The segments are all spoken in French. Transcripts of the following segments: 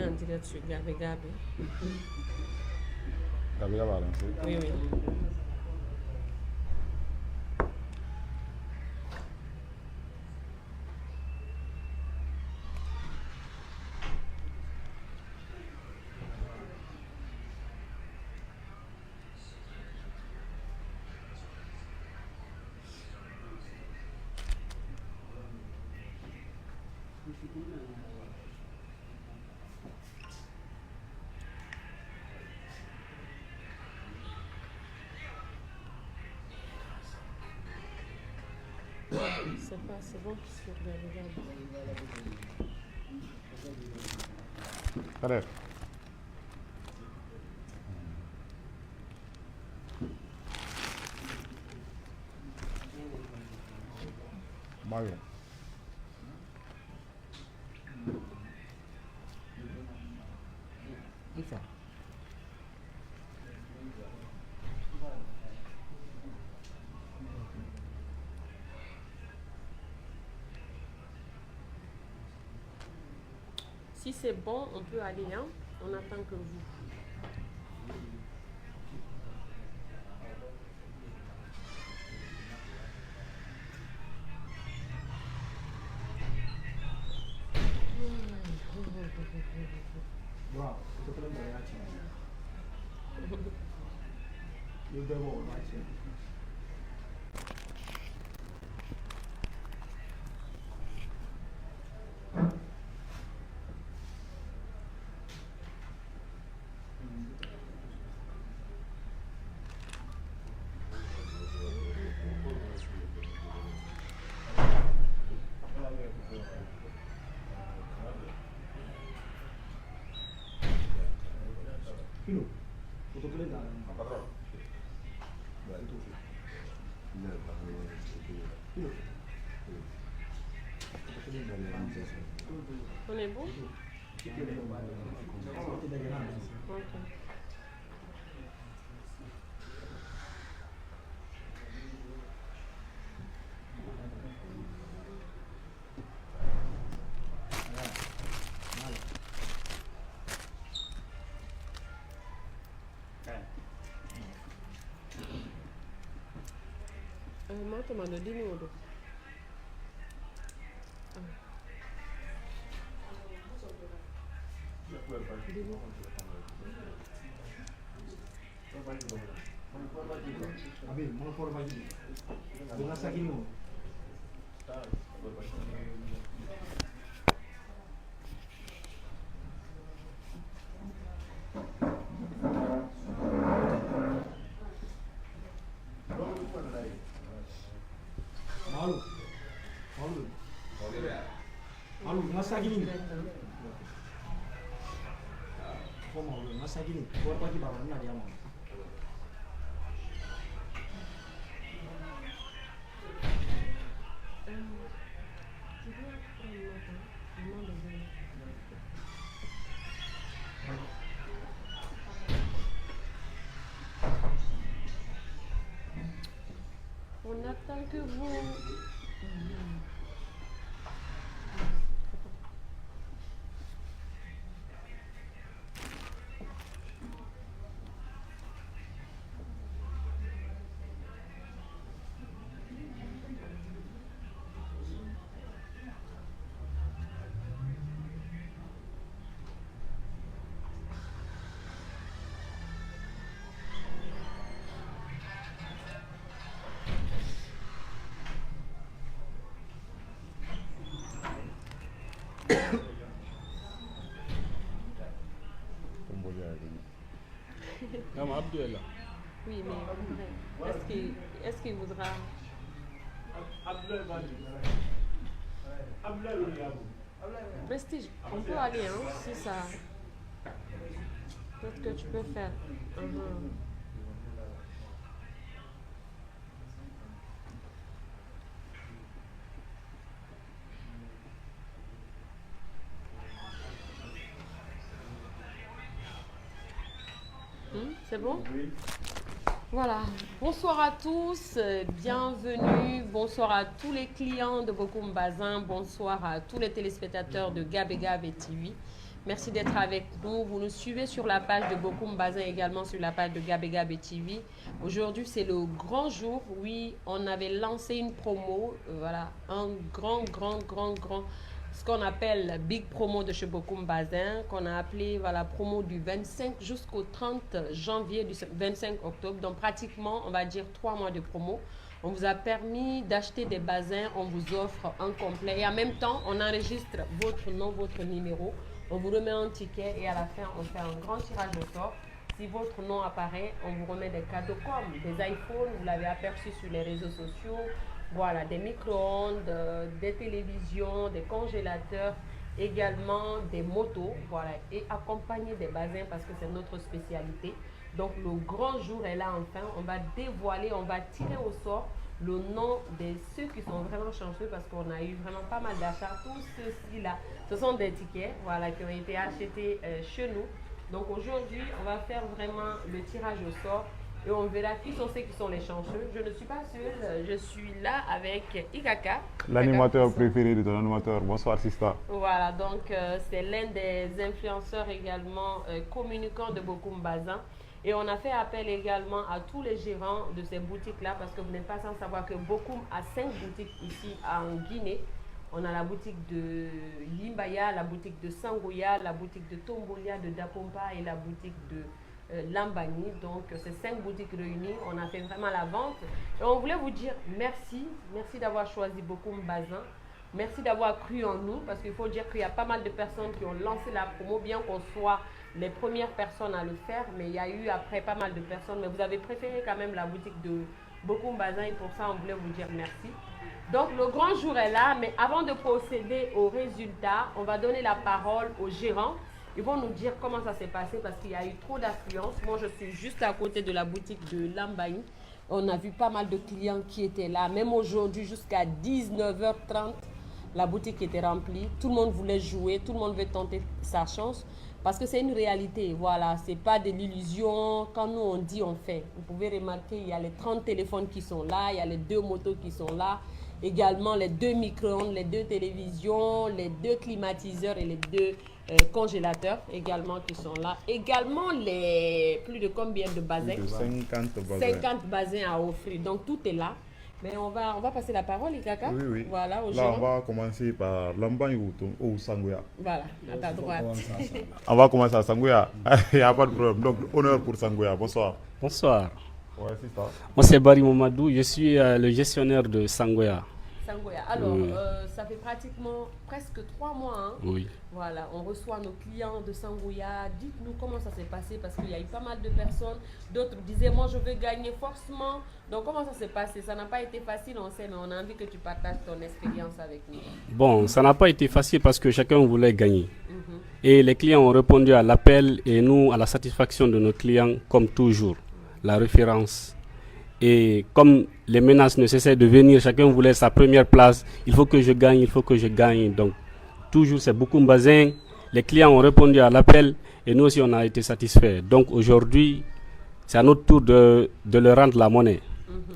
est en direct sur Gabé Gabé. Gabé Gabé a lancé. Oui, oui. C'est bon sur Gabé Gabé. Allez. Mario. Ifa. Si c'est bon, on peut aller, hein? On attend que vous. Wow, ito pala yung mariachi. Yung demo, mariachi. Kilo, ito pala yung daan. On est bon? Ok. Moi, tu m'as donné une autre. Abi, mga forma yun. Doon sa akin mo. Malu. Malu. Malu, nasa akin yun. Kung malu, nasa akin yun. Forma di bawah na dia mau. On attend que vous. Non, Abdou est là. Oui, mais est-ce qu'il voudra. Prestige, on peut aller, hein, si ça. Peut-être que tu peux faire. C'est bon? Oui. Voilà. Bonsoir à tous, bienvenue. Bonsoir à tous les clients de Bokoum Bazin. Bonsoir à tous les téléspectateurs de Gabé Gabé TV. Merci d'être avec nous. Vous nous suivez sur la page de Bokoum Bazin, également sur la page de Gabé Gabé TV. Aujourd'hui, c'est le grand jour. Oui, on avait lancé une promo. Voilà, un grand, ce qu'on appelle Big Promo de chez Bokoum Bazin, qu'on a appelé voilà, promo du 25 jusqu'au 30 janvier, du 25 octobre. Donc, pratiquement, on va dire 3 mois de promo. On vous a permis d'acheter des bazins, on vous offre un complet. Et en même temps, on enregistre votre nom, votre numéro. On vous remet un ticket et à la fin, on fait un grand tirage au sort. Si votre nom apparaît, on vous remet des cadeaux comme des iPhones, vous l'avez aperçu sur les réseaux sociaux, voilà, des micro-ondes, des télévisions, des congélateurs, également des motos, voilà, et accompagner des bazins parce que c'est notre spécialité. Donc le grand jour est là enfin, on va dévoiler, on va tirer au sort le nom de ceux qui sont vraiment chanceux parce qu'on a eu vraiment pas mal d'achats. Tous ceux-ci là, ce sont des tickets voilà, qui ont été achetés chez nous. Donc aujourd'hui, on va faire vraiment le tirage au sort et on verra qui sont ceux qui sont les chanceux. Je ne suis pas seule, je suis là avec Ikaka. L'animateur préféré de ton animateur. Bonsoir Sista. Voilà, donc c'est l'un des influenceurs également communicants de Bokoum Bazin. Et on a fait appel également à tous les gérants de ces boutiques-là parce que vous n'êtes pas sans savoir que Bokoum a 5 boutiques ici en Guinée. On a la boutique de Limbaya, la boutique de Sangoya, la boutique de Tombolia, de Dapompa et la boutique de Lambani. Donc, ces 5 boutiques réunies, on a fait vraiment la vente. Et on voulait vous dire merci. Merci d'avoir choisi Bokoum Bazin. Merci d'avoir cru en nous parce qu'il faut dire qu'il y a pas mal de personnes qui ont lancé la promo, bien qu'on soit les premières personnes à le faire, mais il y a eu après pas mal de personnes. Mais vous avez préféré quand même la boutique de Bokoum Bazin et pour ça, on voulait vous dire merci. Donc, le grand jour est là, mais avant de procéder aux résultats, on va donner la parole aux gérants. Ils vont nous dire comment ça s'est passé parce qu'il y a eu trop d'affluence. Moi, je suis juste à côté de la boutique de Lambaï. On a vu pas mal de clients qui étaient là. Même aujourd'hui, jusqu'à 19h30, la boutique était remplie. Tout le monde voulait jouer, tout le monde veut tenter sa chance. Parce que c'est une réalité, voilà, c'est pas de l'illusion. Quand nous on dit, on fait. Vous pouvez remarquer, il y a les 30 téléphones qui sont là, il y a les 2 motos qui sont là, également les 2 micro-ondes, les 2 télévisions, les 2 climatiseurs et les 2 congélateurs également qui sont là. Également les plus de combien de bazins? De 50 bazins. 50 bazins à offrir, donc tout est là. Mais on va passer la parole, Ikaka. Oui, oui. Voilà, là, on va commencer par Lambagne ou Sangoya. Voilà, à ta droite. On va commencer à Sangoya. Il n'y a pas de problème. Donc, honneur pour Sangoya. Bonsoir. Bonsoir. Ouais, c'est ça. Moi, c'est Barry Momadou. Je suis le gestionnaire de Sangoya. Sangoya. Alors, Oui. ça fait pratiquement presque 3 mois. Hein. Oui. Voilà, on reçoit nos clients de Sangoya. Dites-nous comment ça s'est passé parce qu'il y a eu pas mal de personnes. D'autres disaient, moi, je veux gagner forcément. Donc, comment ça s'est passé? Ça n'a pas été facile, on sait, mais on a envie que tu partages ton expérience avec nous. Bon, ça n'a pas été facile parce que chacun voulait gagner. Et les clients ont répondu à l'appel et nous, à la satisfaction de nos clients, comme toujours, la référence. Et comme les menaces ne cessaient de venir, chacun voulait sa première place. Il faut que je gagne, il faut que je gagne. Donc, toujours, c'est Bokoum Bazin. Les clients ont répondu à l'appel et nous aussi, on a été satisfaits. Donc, aujourd'hui, c'est à notre tour de leur rendre la monnaie.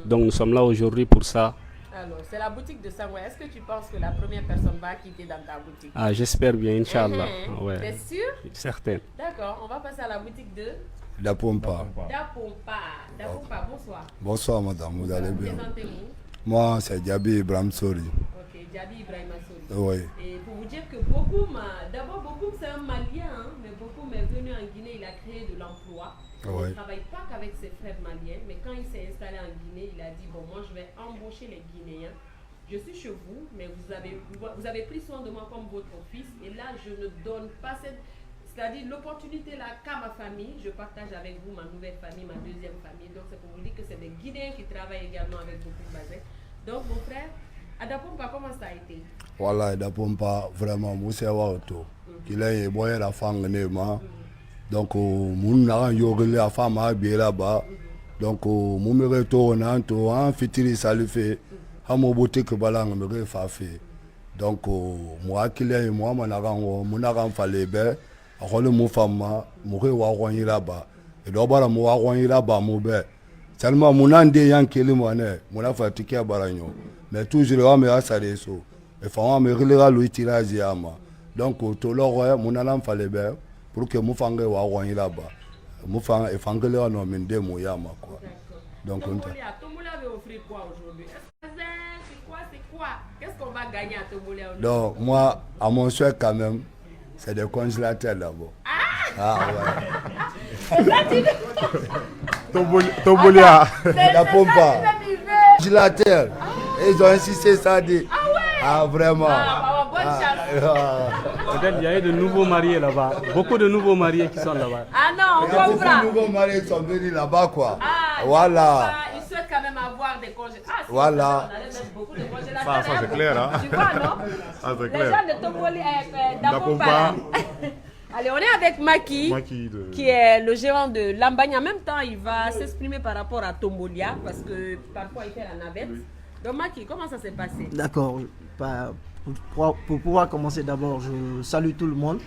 Donc, nous sommes là aujourd'hui pour ça. Alors, c'est la boutique de Sangoya. Est-ce que tu penses que la première personne va quitter dans ta boutique? Ah, j'espère bien, Inch'Allah. Ouais. T'es sûr? Certain. D'accord, on va passer à la boutique de Dapompa. Dapompa, bonsoir. Bonsoir madame, vous allez bien? Présentez-vous. Moi c'est Diaby Ibrahim Sori. Ok, Diaby Ibrahim Sori. Oui. Et pour vous dire que Bokoum, d'abord Bokoum c'est un Malien, hein, mais Bokoum est venu en Guinée, il a créé de l'emploi. Il ne travaille pas qu'avec ses frères maliens, mais quand il s'est installé en Guinée, il a dit, bon moi je vais embaucher les Guinéens. Je suis chez vous, mais vous avez pris soin de moi comme votre fils, et là je ne donne pas cette... C'est-à-dire l'opportunité là qu'à ma famille, je partage avec vous ma nouvelle famille, ma deuxième famille. Donc c'est pour vous dire que c'est des Guinéens qui travaillent également avec Bokoum Bazin. Donc mon frère, à Dapompa, comment ça a été? Voilà, Dapompa, vraiment, vous savez tout. Il est boyé la femme donc mon n'a yogé la femme à bien là-bas. Donc mon me retourne en fitiri salifé, à mon boutique balang me refait. Donc moi qui l'ai moi mon aran fallait bien. Akole mo fama mo ke wa gon yira ba e do bara mo wa gon yira ba mo be tellement mo nan de yan kele mo ne mo na fa tiki bara nyo mais toujours wa me asare so e fa wa me relera lo tirage ama Donc, tout le roi, mon alam fallait bien pour que mon fangé wa roi là-bas. Mon fang et fangé là non mais deux moyens quoi. Donc on Tombola veut offrir quoi aujourd'hui? C'est quoi? Qu'est-ce qu'on va gagner à Tombola aujourd'hui? Donc moi, à mon souhait quand même, c'est des congélateurs d'abord. Ah ouais. Tombolia. La pompe. Congélateur. Ils ont insisté ça dit. Ah vraiment. Bonne chance. Peut-être il y a eu de nouveaux mariés là-bas. Beaucoup de nouveaux mariés qui sont là-bas. Ah non, on Il y a beaucoup comprend. de nouveaux mariés qui sont venus là-bas quoi. Ah, Voilà. ils souhaitent quand même avoir des congélateurs. Ah, Voilà. On allait mettre beaucoup de congélateurs. Ça c'est clair, hein. Tu vois, non? Ah, c'est Les clair. gens de Tomboli D'Apompa. d'Apompa. Allez, on est avec Maki, qui est le gérant de Lambagne. En même temps, il va s'exprimer par rapport à Tombolia, parce que parfois il fait la navette. Donc Maki, comment ça s'est passé? D'accord. Pour pouvoir commencer d'abord, je salue tout le monde,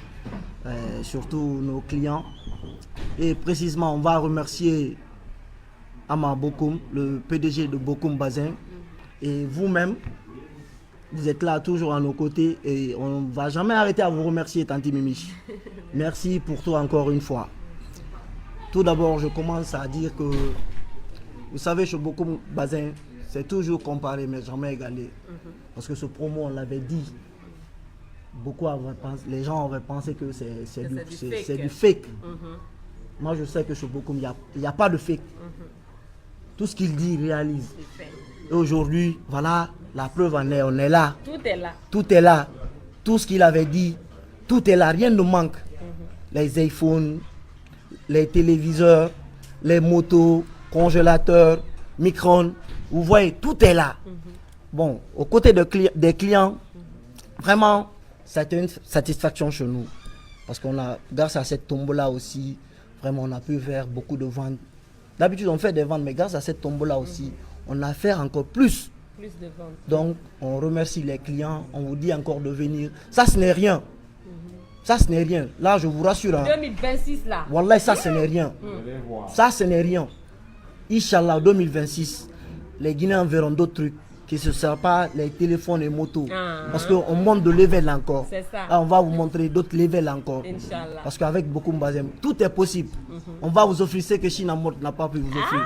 surtout nos clients. Et précisément, on va remercier Ama Bokoum, le PDG de Bokoum Bazin. Et vous-même, vous êtes là toujours à nos côtés et on ne va jamais arrêter à vous remercier, Tanti Mimiche. Merci pour tout encore une fois. Tout d'abord, je commence à dire que, vous savez, chez Bokoum Bazin, c'est toujours comparé mais jamais égalé. Parce que ce promo, on l'avait dit, les gens auraient pensé que c'est du fake. Moi, je sais que chez Bokoum, il n'y a pas de fake. Tout ce qu'il dit, il réalise. Et aujourd'hui, voilà, la preuve en est, on est là. Tout est là. Tout est là. Tout ce qu'il avait dit, tout est là, rien ne manque. Les iPhones, les téléviseurs, les motos, congélateurs, micro-ondes, vous voyez, tout est là. Bon, aux côtés des clients, vraiment, c'était une satisfaction chez nous. Parce qu'on a, grâce à cette tombola aussi, vraiment, on a pu faire beaucoup de ventes. D'habitude, on fait des ventes, mais grâce à cette tombola aussi, on a fait encore plus. Plus de ventes. Donc, on remercie les clients, on vous dit encore de venir. Ça, ce n'est rien. Ça, ce n'est rien. Là, je vous rassure. Hein. 2026, là. Wallah, ça, ce n'est rien. Ça, ce n'est rien. Inch'Allah, 2026, les Guinéens verront d'autres trucs qui ne seront pas les téléphones et motos. Parce qu'on monte de level encore. C'est ça. Là, on va vous montrer d'autres levels encore. Inch'Allah. Parce qu'avec beaucoup de bazem, tout est possible. On va vous offrir ce que China Mort n'a pas pu vous offrir.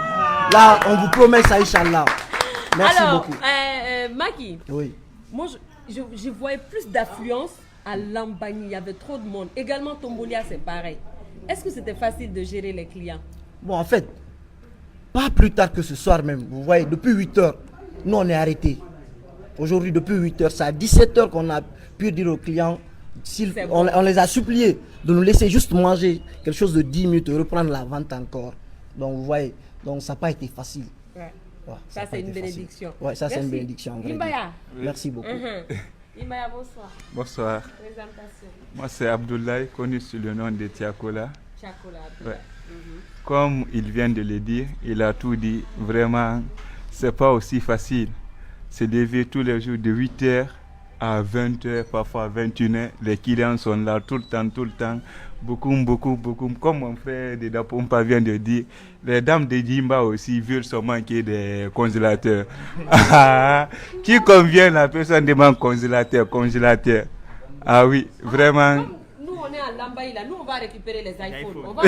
Là, on vous promet ça, Inch'Allah. Merci Alors, beaucoup. Maki, Oui. moi, je voyais plus d'affluence à Lambagne. Il y avait trop de monde. Également, Tombolia, c'est pareil. Est-ce que c'était facile de gérer les clients? Bon, en fait, pas plus tard que ce soir même. Vous voyez, depuis 8 heures, nous, on est arrêtés. Aujourd'hui, depuis 8 heures, c'est à 17 heures qu'on a pu dire aux clients, on les a suppliés de nous laisser juste manger quelque chose de 10 minutes et reprendre la vente encore. Donc, vous voyez, donc ça n'a pas été facile. Ouais. Ouais, Ça, n'a pas c'est une été facile. bénédiction. Ouais, ça, c'est une Merci. bénédiction. en vrai Imbaya. dire. Merci beaucoup. Imbaya, bonsoir. Bonsoir. Présentation. Moi, c'est Abdoulaye, connu sous le nom de Tiakola. Chacola. Ouais. Comme il vient de le dire, il a tout dit. Vraiment, c'est pas aussi facile. Se lever tous les jours de 8h à 20h, parfois à 21h. Les clients sont là tout le temps. Beaucoup. Comme mon frère de Dapompa vient de dire, les dames de Jimba aussi veulent se manquer des congélateurs. Qui convient la personne demande congélateur. Ah oui, vraiment. Nous, on est à Lambaye, là. Nous, on va récupérer les iPhones. On va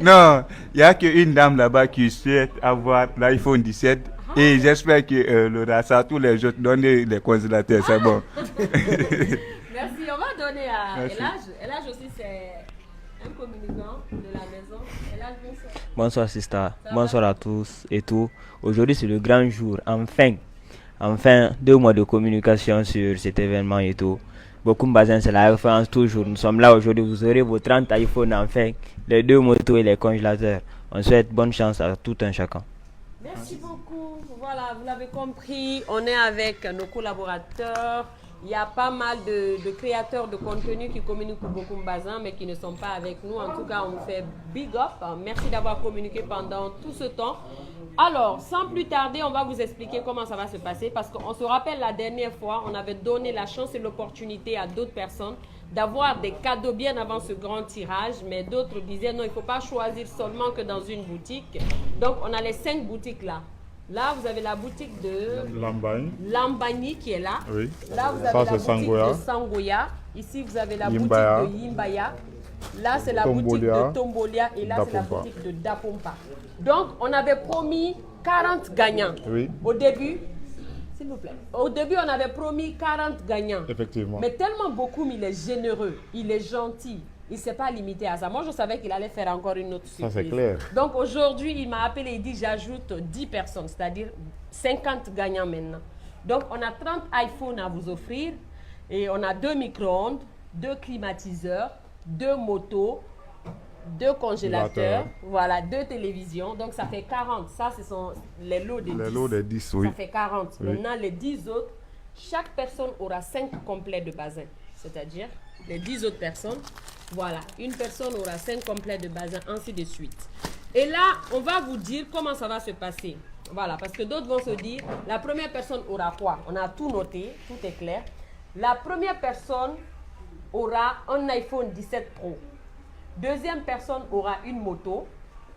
Non, il n'y a qu'une dame là-bas qui souhaite avoir l'iPhone 17. Et j'espère qu'elle aura ça. Tous les autres donner les congélateurs, c'est bon. Merci. On va donner à Merci. Elage. Elage aussi, c'est un communicant de la maison. Elage, bonsoir. Bonsoir Sista, bonsoir à tous et tout. Aujourd'hui c'est le grand jour, enfin 2 mois de communication sur cet événement et tout. Beaucoup de bazin, c'est la référence toujours. Nous sommes là aujourd'hui, vous aurez vos 30 iPhones enfin, les 2 motos et les congélateurs. On souhaite bonne chance à tout un chacun. Merci beaucoup. Voilà, vous l'avez compris, on est avec nos collaborateurs. Il y a pas mal de créateurs de contenu qui communiquent pour beaucoup de bazin, mais qui ne sont pas avec nous. En tout cas, on vous fait big up. Merci d'avoir communiqué pendant tout ce temps. Alors, sans plus tarder, on va vous expliquer comment ça va se passer. Parce qu'on se rappelle la dernière fois, on avait donné la chance et l'opportunité à d'autres personnes d'avoir des cadeaux bien avant ce grand tirage. Mais d'autres disaient non, il ne faut pas choisir seulement que dans une boutique. Donc, on a les 5 boutiques là. Là, vous avez la boutique de Lambani qui est là. Oui. Là, vous avez Ça, la c'est boutique Sangoya. de Sangoya. Ici, vous avez la Yimbaya. boutique de Yimbaya. Là, c'est la boutique Tombolia. de Tombolia. Et là, c'est la Dapompa. boutique de Dapompa. Donc, on avait promis 40 gagnants. Oui. Au début, s'il vous plaît. Au début, on avait promis 40 gagnants. Effectivement. Mais tellement Bokoum, il est généreux, il est gentil. Il ne s'est pas limité à ça. Moi, je savais qu'il allait faire encore une autre surprise. Ça, c'est clair. Donc, aujourd'hui, il m'a appelé et dit, j'ajoute 10 personnes, c'est-à-dire 50 gagnants maintenant. Donc, on a 30 iPhones à vous offrir et on a 2 micro-ondes, 2 climatiseurs, 2 motos, 2 congélateurs, voilà, 2 télévisions. Donc, ça fait 40. Ça, ce sont les lots des 10. Les lots des 10, oui. Ça fait 40. Oui. Maintenant, les 10 autres, chaque personne aura 5 complets de bazin. C'est-à-dire, les 10 autres personnes, voilà, une personne aura 5 complets de bazin, ainsi de suite. Et là, on va vous dire comment ça va se passer. Voilà, parce que d'autres vont se dire, la première personne aura quoi? On a tout noté, tout est clair. La première personne aura un iPhone 17 Pro. Deuxième personne aura une moto.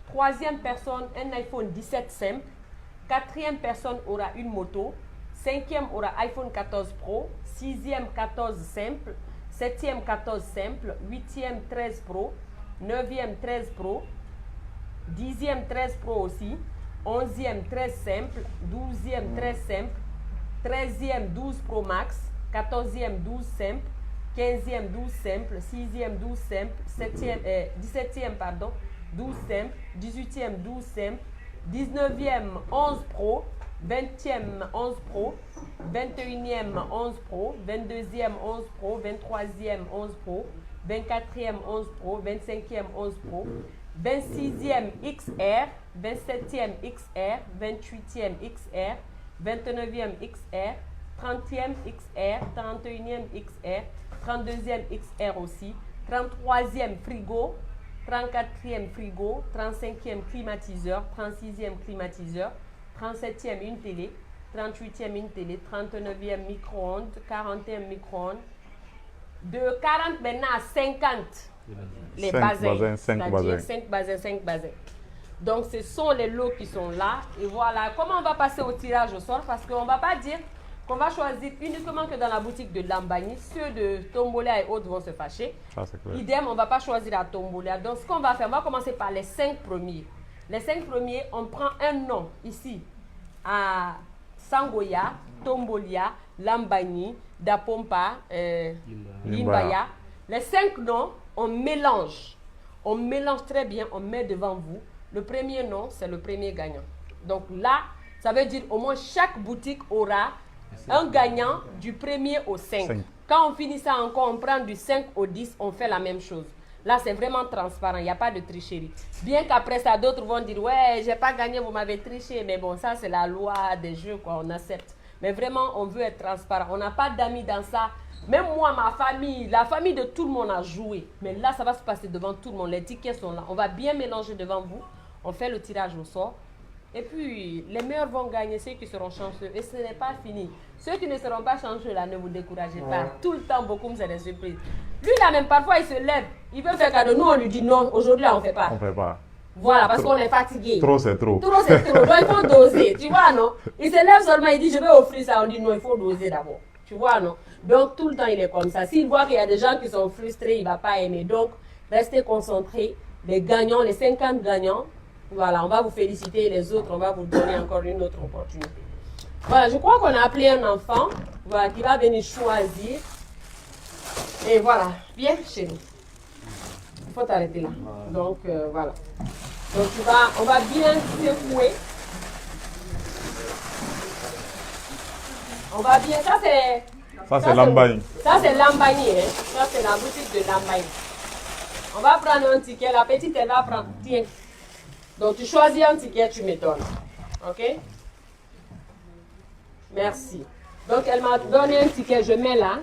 Troisième personne, un iPhone 17 simple. Quatrième personne aura une moto. Cinquième aura iPhone 14 Pro. Sixième 14 simple. Septième 14 simple. Huitième 13 Pro. Neuvième 13 Pro. Dixième 13 Pro aussi. Onzième 13 simple. Douzième 13 simple. 13e 12 Pro Max. 14e 12 simple. 15e 12 simple, 6e 12 simple, 17e pardon, 12 simple, 18e 12 simple, 19e 11 Pro, 20e 11 Pro, 21e 11 Pro, 22e 11 Pro, 23e 11 Pro, 24e 11 Pro, 25e 11 Pro, 26e XR, 27e XR, 28e XR, 29e XR, 30e XR, 31e XR, 32e XR aussi, 33e frigo, 34e frigo, 35e climatiseur, 36e climatiseur, 37e une télé, 38e une télé, 39e micro-ondes, 40e micro-ondes. De 40 maintenant à 50, les 5 bazins. 5 bazins. 5 bazins, 5 bazins. Donc ce sont les lots qui sont là. Et voilà, comment on va passer au tirage au sort? Parce qu'on ne va pas dire qu'on va choisir uniquement que dans la boutique de Lambani. Ceux de Tombola et autres vont se fâcher. Ça, c'est clair. Idem, on ne va pas choisir à Tombola. Donc, ce qu'on va faire, on va commencer par les 5 premiers. Les 5 premiers, on prend un nom ici à Sangoya, Tombolia, Lambani, Dapompa, Yimbaya. Les 5 noms, on mélange. On mélange très bien, on met devant vous. Le premier nom, c'est le premier gagnant. Donc là, ça veut dire au moins chaque boutique aura un gagnant du premier au 5. Quand on finit ça encore, on prend du 5 au 10, on fait la même chose. Là, c'est vraiment transparent, il n'y a pas de tricherie. Bien qu'après ça, d'autres vont dire, ouais, j'ai pas gagné, vous m'avez triché. Mais bon, ça, c'est la loi des jeux, quoi, on accepte. Mais vraiment, on veut être transparent. On n'a pas d'amis dans ça. Même moi, ma famille, la famille de tout le monde a joué. Mais là, ça va se passer devant tout le monde. Les tickets sont là. On va bien mélanger devant vous. On fait le tirage au sort. Et puis, les meilleurs vont gagner, ceux qui seront chanceux. Et ce n'est pas fini. Ceux qui ne seront pas chanceux, là, ne vous découragez pas. Tout le temps, beaucoup, c'est des surprises. Lui, là, même parfois, il se lève. Il veut faire cadeau. Nous, on lui dit non. Aujourd'hui, on ne fait pas. On ne fait pas. Voilà, parce qu'on est fatigué. Trop, c'est trop. Trop, c'est trop. Donc, il faut doser. Tu vois, non? Il se lève seulement, il dit, je vais offrir ça. On dit, non, il faut doser d'abord. Tu vois, non? Donc, tout le temps, il est comme ça. S'il voit qu'il y a des gens qui sont frustrés, il ne va pas aimer. Donc, restez concentrés. Les gagnants, les 50 gagnants, voilà, on va vous féliciter. Les autres, on va vous donner encore une autre opportunité. Voilà, je crois qu'on a appelé un enfant, voilà, qui va venir choisir. Et voilà, viens chez nous. Il faut t'arrêter là. Donc, voilà. Donc, on va bien secouer. On va bien, ça c'est Lambani. Ça c'est Lambani, hein. Ça c'est la boutique de Lambani. On va prendre un ticket, la petite elle va prendre, tiens. Donc tu choisis un ticket, tu me donnes. Ok? Merci. Donc elle m'a donné un ticket, je mets là.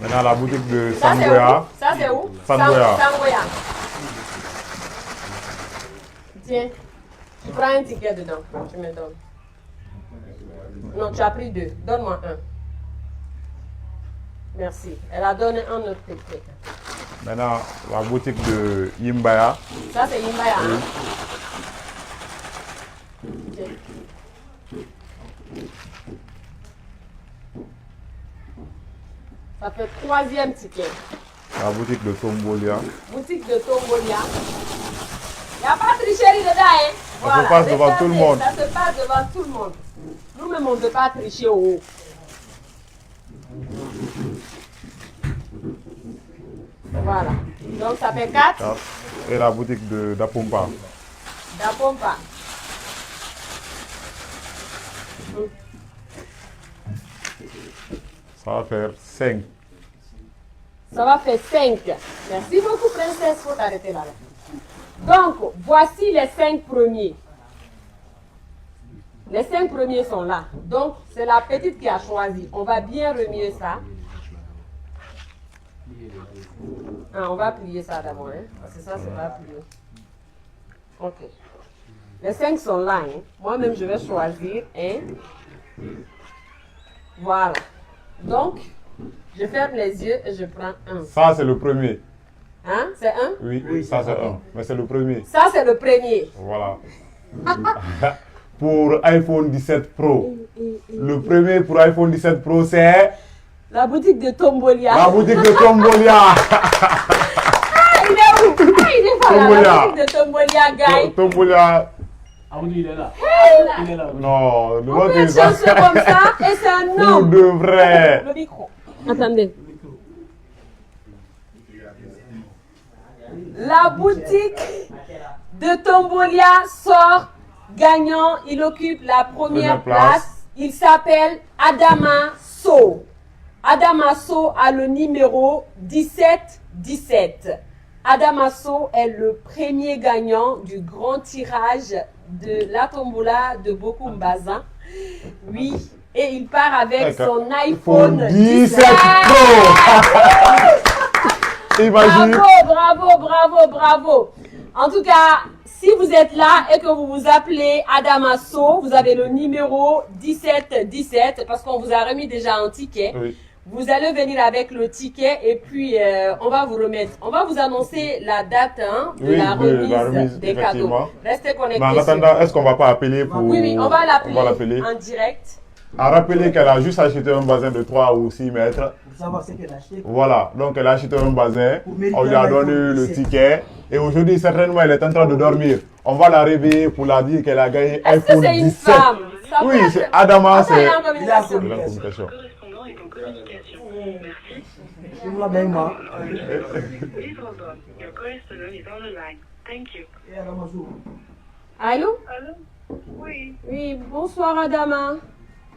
Maintenant la boutique de Sangoya. Ça c'est où? Sangoya. Sangoya. Tiens, tu prends un ticket dedans, tu me donnes. Non, tu as pris 2. Donne-moi un. Merci. Elle a donné un autre ticket. Maintenant, la boutique de Yimbaya. Ça, c'est Yimbaya. Hein? Ça fait 3e ticket. La boutique de Tombolia. Boutique de Tombolia. Il n'y a pas de tricherie dedans, hein? Ça se passe devant tout le monde. Ça se passe devant tout le monde. Nous-mêmes, on ne peut pas tricher au haut. Voilà. Donc, ça fait 4. Et la boutique d'Apompa. D'Apompa. Ça va faire 5. Ça va faire 5. Merci beaucoup, princesse. Faut t'arrêter là. Donc, voici les 5 premiers. Les 5 premiers sont là. Donc, c'est la petite qui a choisi. On va bien remuer ça. Ah, on va plier ça d'abord. Hein? Parce que ça, c'est pas plié. Ok. Les 5 sont là. Hein? Moi-même, je vais choisir un. Voilà. Donc, je ferme les yeux et je prends un. Ça, c'est le premier. Hein? C'est un? Oui, ça, c'est un. Mais c'est le premier. Ça, c'est le premier. Voilà. Pour iPhone 17 Pro. Le premier pour iPhone 17 Pro, c'est... La boutique de Tombolia. La boutique de Tombolia. Ah, il est où? Ah, il est pas là. La boutique de Tombolia, guy. Tombolia. Il est là. Il est là. Non, On peut être chanceux comme ça et c'est un Pour homme. de vrai. Le micro. Attendez. La boutique de Tombolia sort gagnant. Il occupe la première place. Il s'appelle Adama So. Adama So a le numéro 1717. Adama So est le premier gagnant du grand tirage de la tombola de Bokoum Bazin. Oui, et il part avec son iPhone 17 Pro. Imagine. Bravo. En tout cas, si vous êtes là et que vous vous appelez Adama So, vous avez le numéro 1717 parce qu'on vous a remis déjà un ticket. Oui. Vous allez venir avec le ticket et puis on va vous remettre. On va vous annoncer la date de la remise des cadeaux. Restez connectés. Mais en attendant, est-ce qu'on va pas appeler pour... Oui, on va l'appeler en direct. À rappeler qu'elle a juste acheté un bazin de 3 ou 6 mètres. Pour savoir ce qu'elle a acheté. Voilà, donc elle a acheté un bazin, on lui a donné le ticket et aujourd'hui certainement elle est en train de dormir. On va la réveiller pour la dire qu'elle a gagné Est-ce que iPhone c'est une 17. femme? Oui, c'est Adama, c'est la communication. la communication. Allô? Allô? Oui. Oui, bonsoir Adama.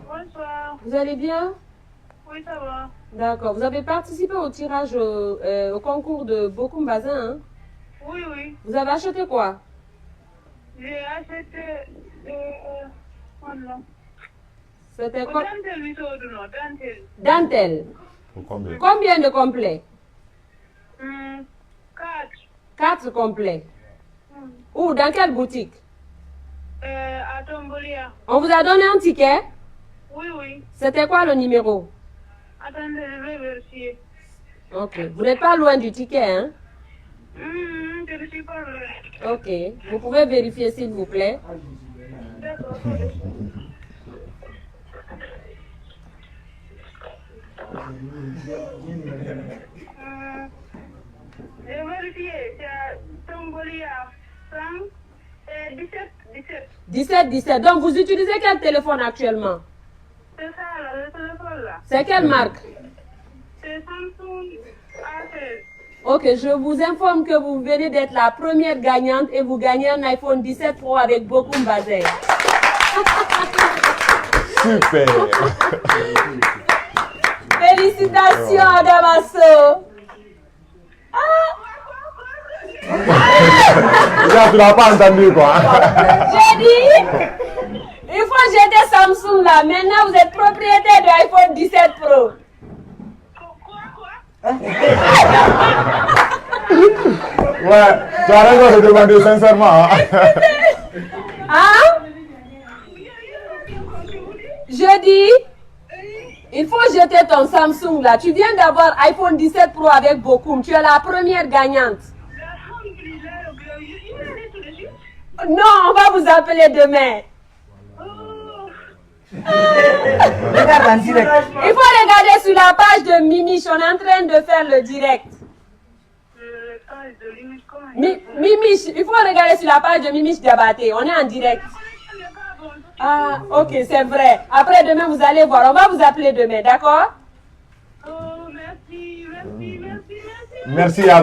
Bonsoir. Vous allez bien? Oui, ça va. D'accord. Vous avez participé au tirage au concours de Bokoum Bazin, hein? Oui. Vous avez acheté quoi? J'ai acheté... C'était quoi? Dentelle. Dentelle. Combien? Combien de complets? 4. 4 complets. Où? Dans quelle boutique? À Tombolia. On vous a donné un ticket? Oui. C'était quoi le numéro? Attendez, je vais vérifier. Ok. Vous n'êtes pas loin du ticket, hein? Je ne suis pas là. Ok. Vous pouvez vérifier s'il vous plaît. D'accord. J'ai vérifié, c'est à Tombolia. 17. Donc vous utilisez quel téléphone actuellement? C'est ça, le téléphone là. C'est quelle marque? C'est Samsung A16. Ok, je vous informe que vous venez d'être la première gagnante et vous gagnez un iPhone 17 Pro avec Bokoum Bazin. Super. Félicitations Adama So. Tu n'as pas entendu quoi? J'ai dit, une fois j'étais Samsung là, maintenant vous êtes propriétaire de iPhone 17 Pro. Ouais, tu as raison de demander sincèrement. Hein? Je dis, il faut jeter ton Samsung là. Tu viens d'avoir iPhone 17 Pro avec Bokoum. Tu es la première gagnante. Non, on va vous appeler demain. Regarde en direct. Il faut regarder sur la page de Mimiche. On est en train de faire le direct. Mimiche, il faut regarder sur la page de Mimiche Diabaté. On est en direct. Ah, ok, c'est vrai. Après, demain, vous allez voir. On va vous appeler demain, d'accord? Oh, merci, merci, merci, merci. Merci à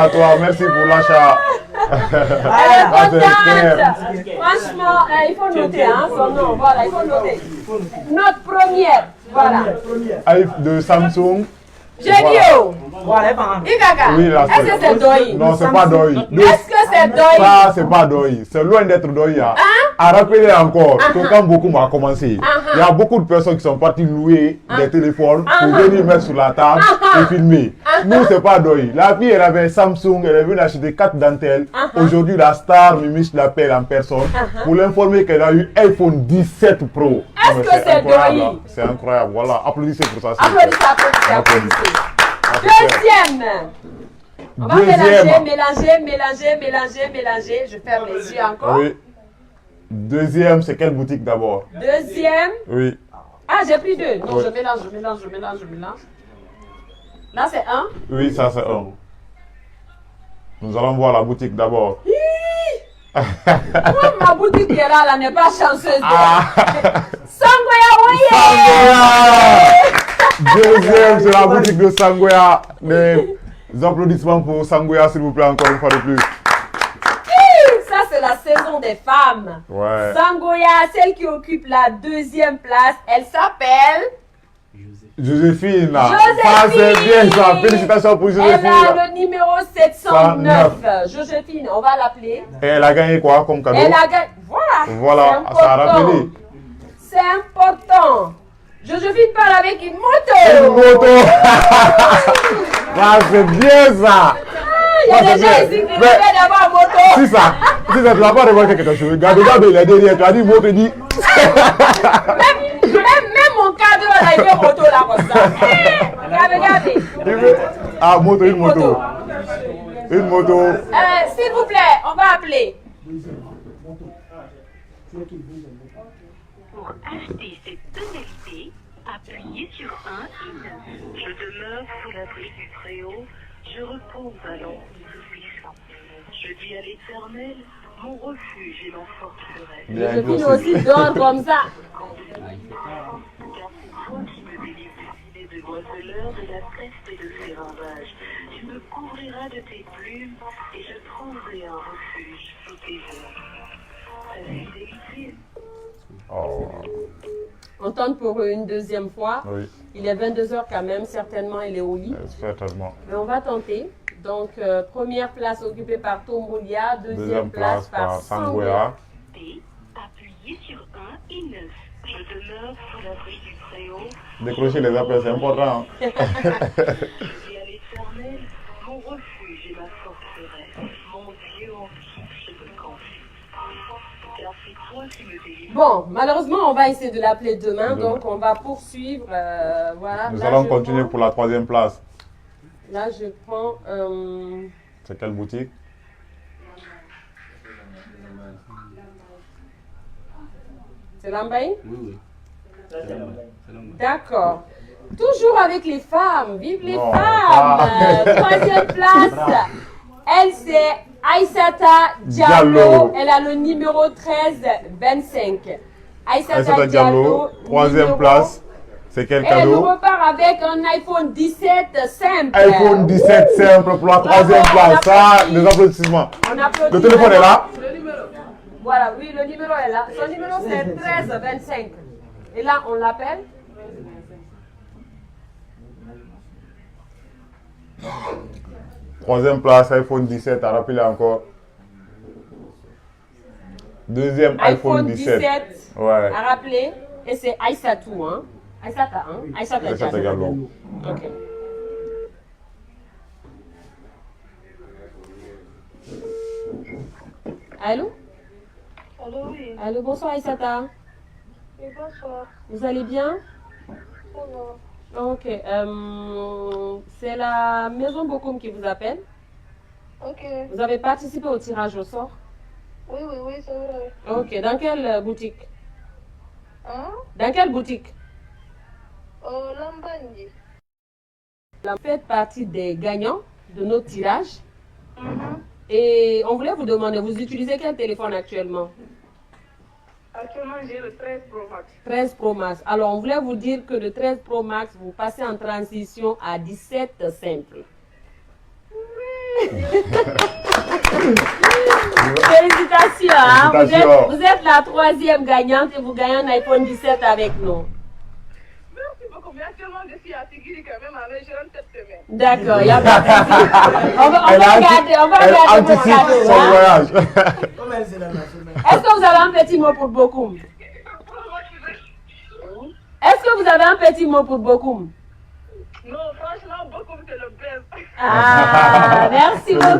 toi, merci pour l'achat. Elle est contente. Franchement, il faut noter hein, son nom. Voilà, il faut noter. Notre première. Voilà. De Samsung. J'ai dit oh. Igaga. Oui, là, est-ce que c'est Doi? Non, c'est pas Doi. Est-ce que c'est Doi? Ça, c'est pas Doi. C'est loin d'être Doi. Hein? À rappeler encore que quand beaucoup a commencé, il y a beaucoup de personnes qui sont parties louer des téléphones pour venir mettre sur la table et filmer. Nous, c'est pas Doi. La fille, elle avait un Samsung, elle est venue acheter 4 dentelles. Aujourd'hui, la star Mimiche l'appelle en personne pour l'informer qu'elle a eu iPhone 17 Pro. Est-ce que c'est Doi? C'est incroyable. Voilà, applaudissez pour ça. Applaudissez. Deuxième. On va mélanger. Je ferme les yeux encore. Oui. Deuxième, c'est quelle boutique d'abord? Deuxième. Oui. Ah, j'ai pris deux. Non, Oui. je mélange. Là, c'est un. Oui, ça c'est un. Nous allons voir la boutique d'abord. Moi, ma boutique qui est là n'est pas chanceuse. Sangoya, Deuxième, c'est la boutique de Sangoya. Des applaudissements pour Sangoya, s'il vous plaît, encore une fois de plus. Ça, c'est la saison des femmes. Ouais. Sangoya, celle qui occupe la deuxième place, elle s'appelle Joséphine. Joséphine. Ça, c'est bien ça. Félicitations pour Joséphine. Elle a le numéro 709. Joséphine, on va l'appeler. Et elle a gagné quoi comme cadeau? Elle a gagné. Voilà. Voilà, ça a rappelé. C'est important. Joséphine parle avec une moto. Une moto. Ah, c'est bien ça. Il y a des gens ici qui rêvent d'avoir moto. C'est ça. Si ça, tu n'as pas remarqué quelque chose. Regarde, il est derrière. Tu as dit moto, dit. Même mon cadre, là, il veut moto là comme ça. Regardez. Ah, moto, une moto. Une moto. S'il vous plaît, on va appeler. Pour acheter cette tonalité, appuyez sur 1 et 9. Je demeure sous l'abri du Très-Haut, je repose à l'ombre du Tout-Puissant. Je dis à l'Éternel, mon refuge et mon forteresse. Joséphine aussi dort comme ça. Car c'est toi qui me délivres du filet de l'oiseleur, de la peste et de ses ravages. Tu me couvriras de tes plumes et je trouverai un refuge sous tes ailes. Ta fidélité. Oh. On tente pour une deuxième fois. Oui. Il est 22h quand même, certainement il est au lit. Certainement. Mais on va tenter. Donc, première place occupée par Tomboulia, deuxième place par Sangoya. Appuyez sur 1 et 9. Je demeure sous l'abri du Très-Haut. Décrocher les appels, c'est important. Je dis à l'Éternel, mon refuge et ma forteresse, mon Dieu en qui je me confie. Car c'est toi qui me délivres. Bon, malheureusement, on va essayer de l'appeler demain, donc on va poursuivre. Voilà. Nous Là, allons je continuer prends- pour la troisième place. Là, je prends. C'est quelle boutique? C'est Lambaye? Oui. D'accord. Toujours avec les femmes. Vive les Non, femmes. Troisième place. Elle, c'est Aïssata Diallo. Diallo. Elle a le numéro 1325. Aïssata Diallo, troisième numéro- place. C'est quel Et elle cadeau? repart avec un iPhone 17 simple. iPhone 17 simple pour la troisième place. Ça, des applaudissements. On applaudit. Le téléphone est là? Voilà, oui, le numéro est là. Son numéro, c'est 1325. Et là, on l'appelle. Troisième place, iPhone 17, à rappeler encore. Deuxième iPhone 17. Ouais. À rappeler. Et c'est Aïssatou, hein. Aïssata, hein. Aïssata Aïssata Diallo. Diallo. Ok. Allô? Allô, oui. Allô, bonsoir Aïssata. Et bonsoir. Vous allez bien? Bonjour. Ok. C'est la maison Bokoum qui vous appelle. Ok. Vous avez participé au tirage au sort? Oui, c'est vrai. Ok. Dans quelle boutique? Hein? Dans quelle boutique? Lambandi. Vous faites partie des gagnants de notre tirage. Et on voulait vous demander, vous utilisez quel téléphone actuellement? Actuellement, j'ai le 13 Pro Max. 13 Pro Max. Alors, on voulait vous dire que le 13 Pro Max, vous passez en transition à 17 simple. Félicitations, hein. Vous êtes la 3e gagnante et vous gagnez un iPhone 17 avec nous. Merci beaucoup. Mais actuellement, je suis à Tigiri quand même avec Jérôme cette semaine. D'accord, il n'y a pas de souci. On va regarder mon cadeau. Son voyage. Est-ce que vous avez un petit mot pour Bokoum? Est-ce que vous avez un petit mot pour Bokoum? Non, franchement, Bokoum, c'est le best. Ah, merci beaucoup.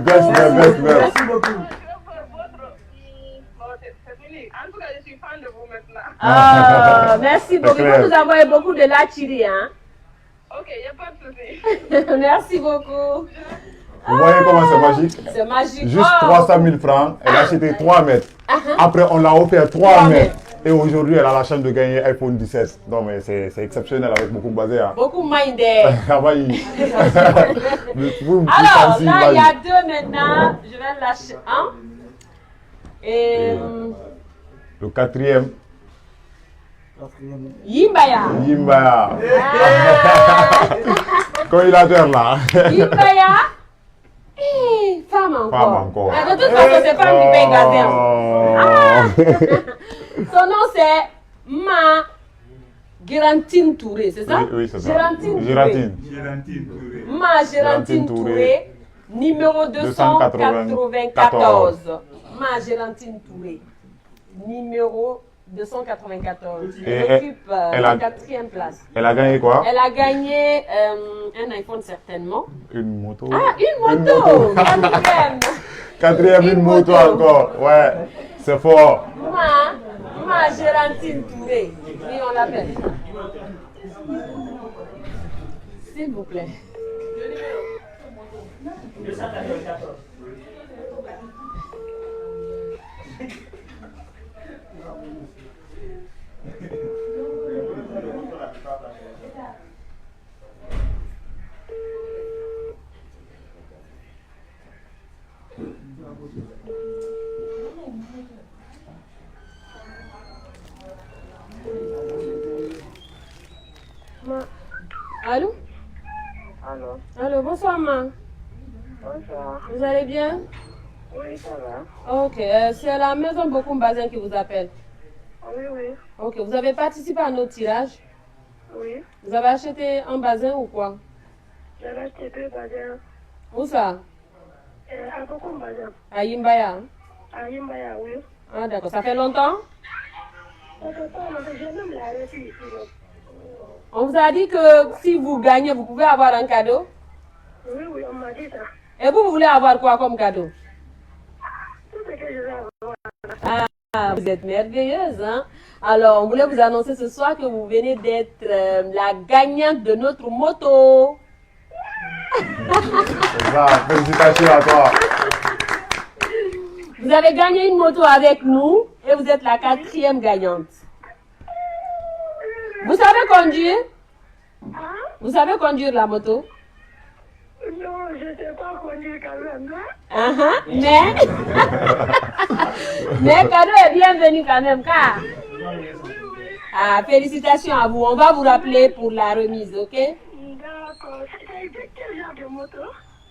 Merci beaucoup. C'est fini. En tout cas, je suis fan de vous maintenant. Ah, merci beaucoup. Il faut nous envoyer beaucoup de lachiri, hein? Ok, il n'y a pas de souci. Merci beaucoup. Vous voyez comment c'est magique? C'est magique. Juste 300 000 francs, elle a acheté 3 mètres. Après, on l'a offert 3 mètres. Et aujourd'hui, elle a la chance de gagner iPhone 17. Donc, c'est exceptionnel avec beaucoup de basé. Beaucoup mindé. Alors, là, il y a 2 maintenant. Je vais lâcher un. Et le 4e. Yimbaya. Yimbaya. Corrélateur là. Yimbaya. Femme encore. Femme encore. Mais de toute façon, c'est femme qui paye gazelle. Son nom c'est Ma Gérantine Touré, c'est ça? Oui, c'est ça. Gérantine Touré. Ma Gérantine Touré, numéro 294. Ma Gérantine Touré, numéro 294. Elle occupe la 4e place. Elle a gagné quoi? Elle a gagné un iPhone certainement. Une moto. Ah, une moto! 4e. 4e, une moto encore. Ouais, c'est fort. Ma Gérantine Touré. Oui, on l'appelle. S'il vous plaît. Allô? Allô? Allô, bonsoir, ma. Bonsoir. Vous allez bien? Oui, ça va. Ok, c'est la maison Bokoum Bazin qui vous appelle. Oui, oui. Ok, vous avez participé à notre tirage? Oui. Vous avez acheté un bazin ou quoi? J'avais acheté 2 bazins. Où ça? À Bokoum Bazin. À Yimbaya? À Yimbaya, oui. Ah d'accord, ça fait longtemps? Ça fait pas longtemps, j'ai même la reçu ici. On vous a dit que si vous gagnez, vous pouvez avoir un cadeau? Oui, oui, on m'a dit ça. Et vous voulez avoir quoi comme cadeau? Tout ce que je veux avoir. Ah, vous êtes merveilleuse, hein? Alors, on voulait vous annoncer ce soir que vous venez d'être la gagnante de notre moto. C'est ça, félicitations à toi. Vous avez gagné une moto avec nous et vous êtes la 4e gagnante. Vous savez conduire? Vous savez conduire la moto? Non, je ne sais pas conduire quand même, mais cadeau est bienvenu quand même, car. Ah, félicitations à vous. On va vous rappeler pour la remise, ok? D'accord. C'est quel genre de moto?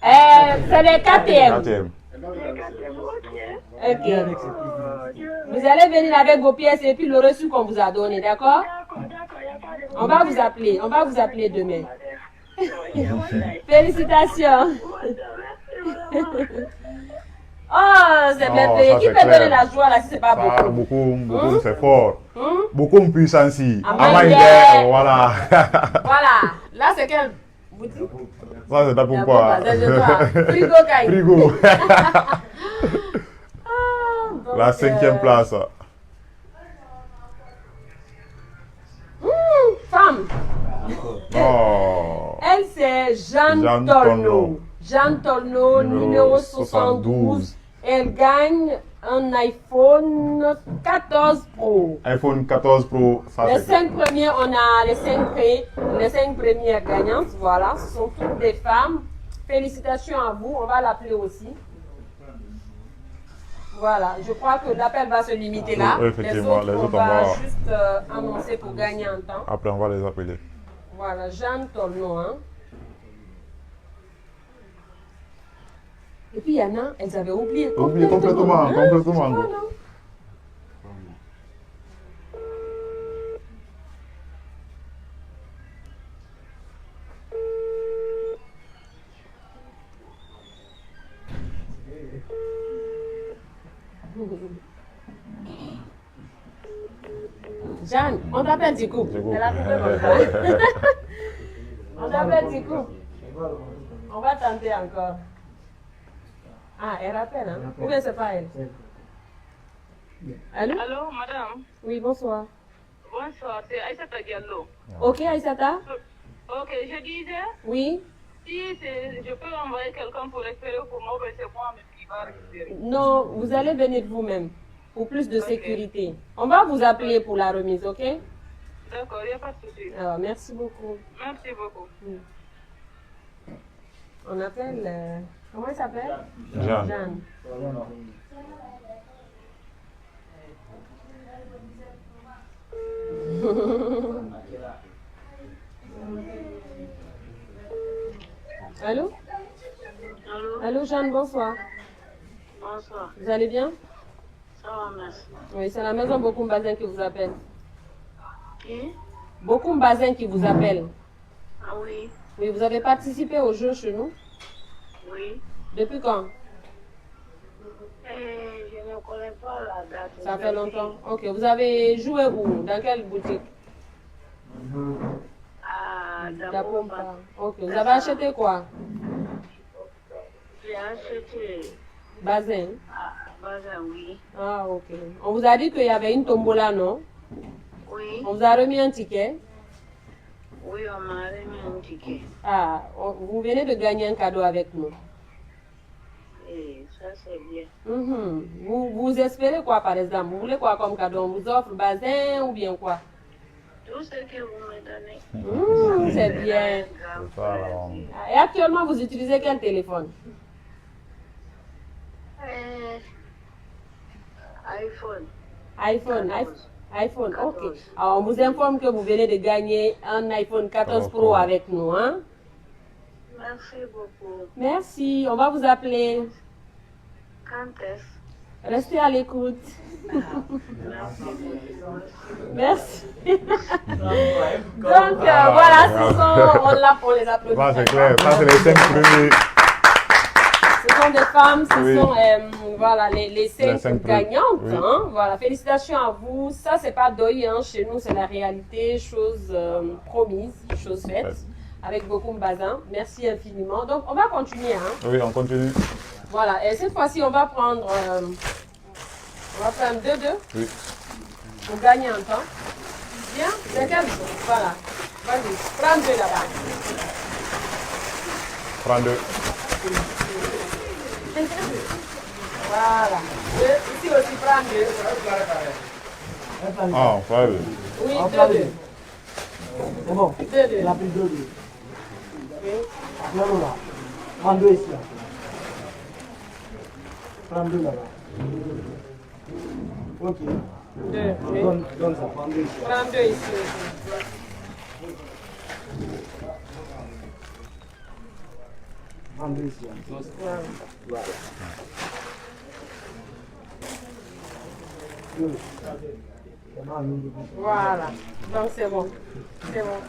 C'est les 4e. Ok. Vous allez venir avec vos pièces et puis le reçu qu'on vous a donné, d'accord? On va vous appeler demain. Félicitations. Oh, c'est merveilleux. Qui peut donner la joie là si c'est pas beaucoup? Beaucoup, c'est fort. Beaucoup puissance. Amandé. Voilà. Voilà. Là, c'est quelle boutique? Ça, c'est pourquoi. Frigo Kai. Frigo. La 5e place. Femme. Oh. Elle, c'est Jeanne Tolno. Jeanne Tolno, numéro 72. Elle gagne un iPhone 14 Pro. iPhone 14 Pro, ça Les c'est 5 premiers, on a les 5 premières gagnantes. Voilà, ce sont toutes des femmes. Félicitations à vous. On va l'appeler aussi. Voilà, je crois que l'appel va se limiter là. Oui, effectivement, les autres, on on va va- juste annoncer pour gagner un temps. Après, on va les appeler. Voilà, Jeanne Tolno. Hein. Et puis il y en a, elles avaient oublié Oublié complètement, Hein, complètement. tu vois, non? Jeanne, on t'appelle Tikou. Elle a coupé comme ça. On t'appelle Tikou. On va tenter encore. Ah, elle rappelle, hein? Ou bien c'est pas elle? Allô? Allô, madame. Oui, bonsoir. Bonsoir, c'est Aïssata Diallo. Ok, Aïssata? Ok, je disais, Oui? je peux envoyer quelqu'un pour récupérer pour moi, mais c'est moi qui va récupérer. Non, vous allez venir vous-même pour plus de sécurité. On va vous appeler pour la remise, ok? D'accord, il n'y a pas de souci. Alors, merci beaucoup. Merci beaucoup. On appelle... comment il s'appelle? Jeanne. Jeanne. Allô? Allô? Allô, Jeanne, bonsoir. Bonsoir. Vous allez bien? Ça va, merci. Oui, c'est la maison Bokoum Bazin qui vous appelle. Qui? Bokoum Bazin qui vous appelle. Ah oui, Oui, vous avez participé au jeu chez nous. oui. Depuis quand? Je ne connais pas la date. Ça fait longtemps. Ok, vous avez joué où? Dans quelle boutique? Ah, Dapompa. Ok, vous avez acheté quoi? J'ai acheté Bazin. Bazin, oui. Ah, ok. On vous a dit qu'il y avait une tombola, non? Oui, On vous a remis un ticket. oui, on m'a remis un ticket. Ah, vous venez de gagner un cadeau avec nous. Et ça, c'est bien. Mhm. Vous espérez quoi, par exemple? Vous voulez quoi comme cadeau? On vous offre Bazin ou bien quoi? Tout ce que vous me donnez. C'est bien. C'est ça, alors. Et actuellement, vous utilisez quel téléphone? iPhone. iPhone. 14. iPhone, ok. 14. Alors, on vous informe que vous venez de gagner un iPhone 14 Pro avec nous, hein? Merci beaucoup. Merci, on va vous appeler. Quand est-ce? Restez à l'écoute. Merci beaucoup. Merci. Donc, voilà, on les applaudit. Ça, c'est clair. Ça, c'est les 5 premiers. Ce sont des femmes, ce Oui. sont voilà, les cinq cinq gagnantes. oui. Hein? Voilà, félicitations à vous. Ça, c'est pas deuil, hein. Chez nous, c'est la réalité, chose promise, chose faite, Ouais. avec beaucoup de bazin. Merci infiniment. Donc, on va continuer. Hein? Oui, on continue. Voilà, et cette fois-ci, on va prendre 2-2 Oui. pour gagner un temps. Bien, c'est quel jour? Voilà. Vas-y, prends 2 là-bas. Prends 2. Voilà. Ici aussi, prends 2. Ah, frère. Oui, On 2-2. prend deux. C'est bon. 2-2. Elle a pris 2. Non, non, là. Prends 2 ici. Là. Prends 2 là-bas. Ok. 2. Oui. Donne ça. Prends 2 ici. Prends 2 ici aussi. Prends 2 ici. Voilà. Voilà. 2. Voilà. Donc c'est bon. C'est bon.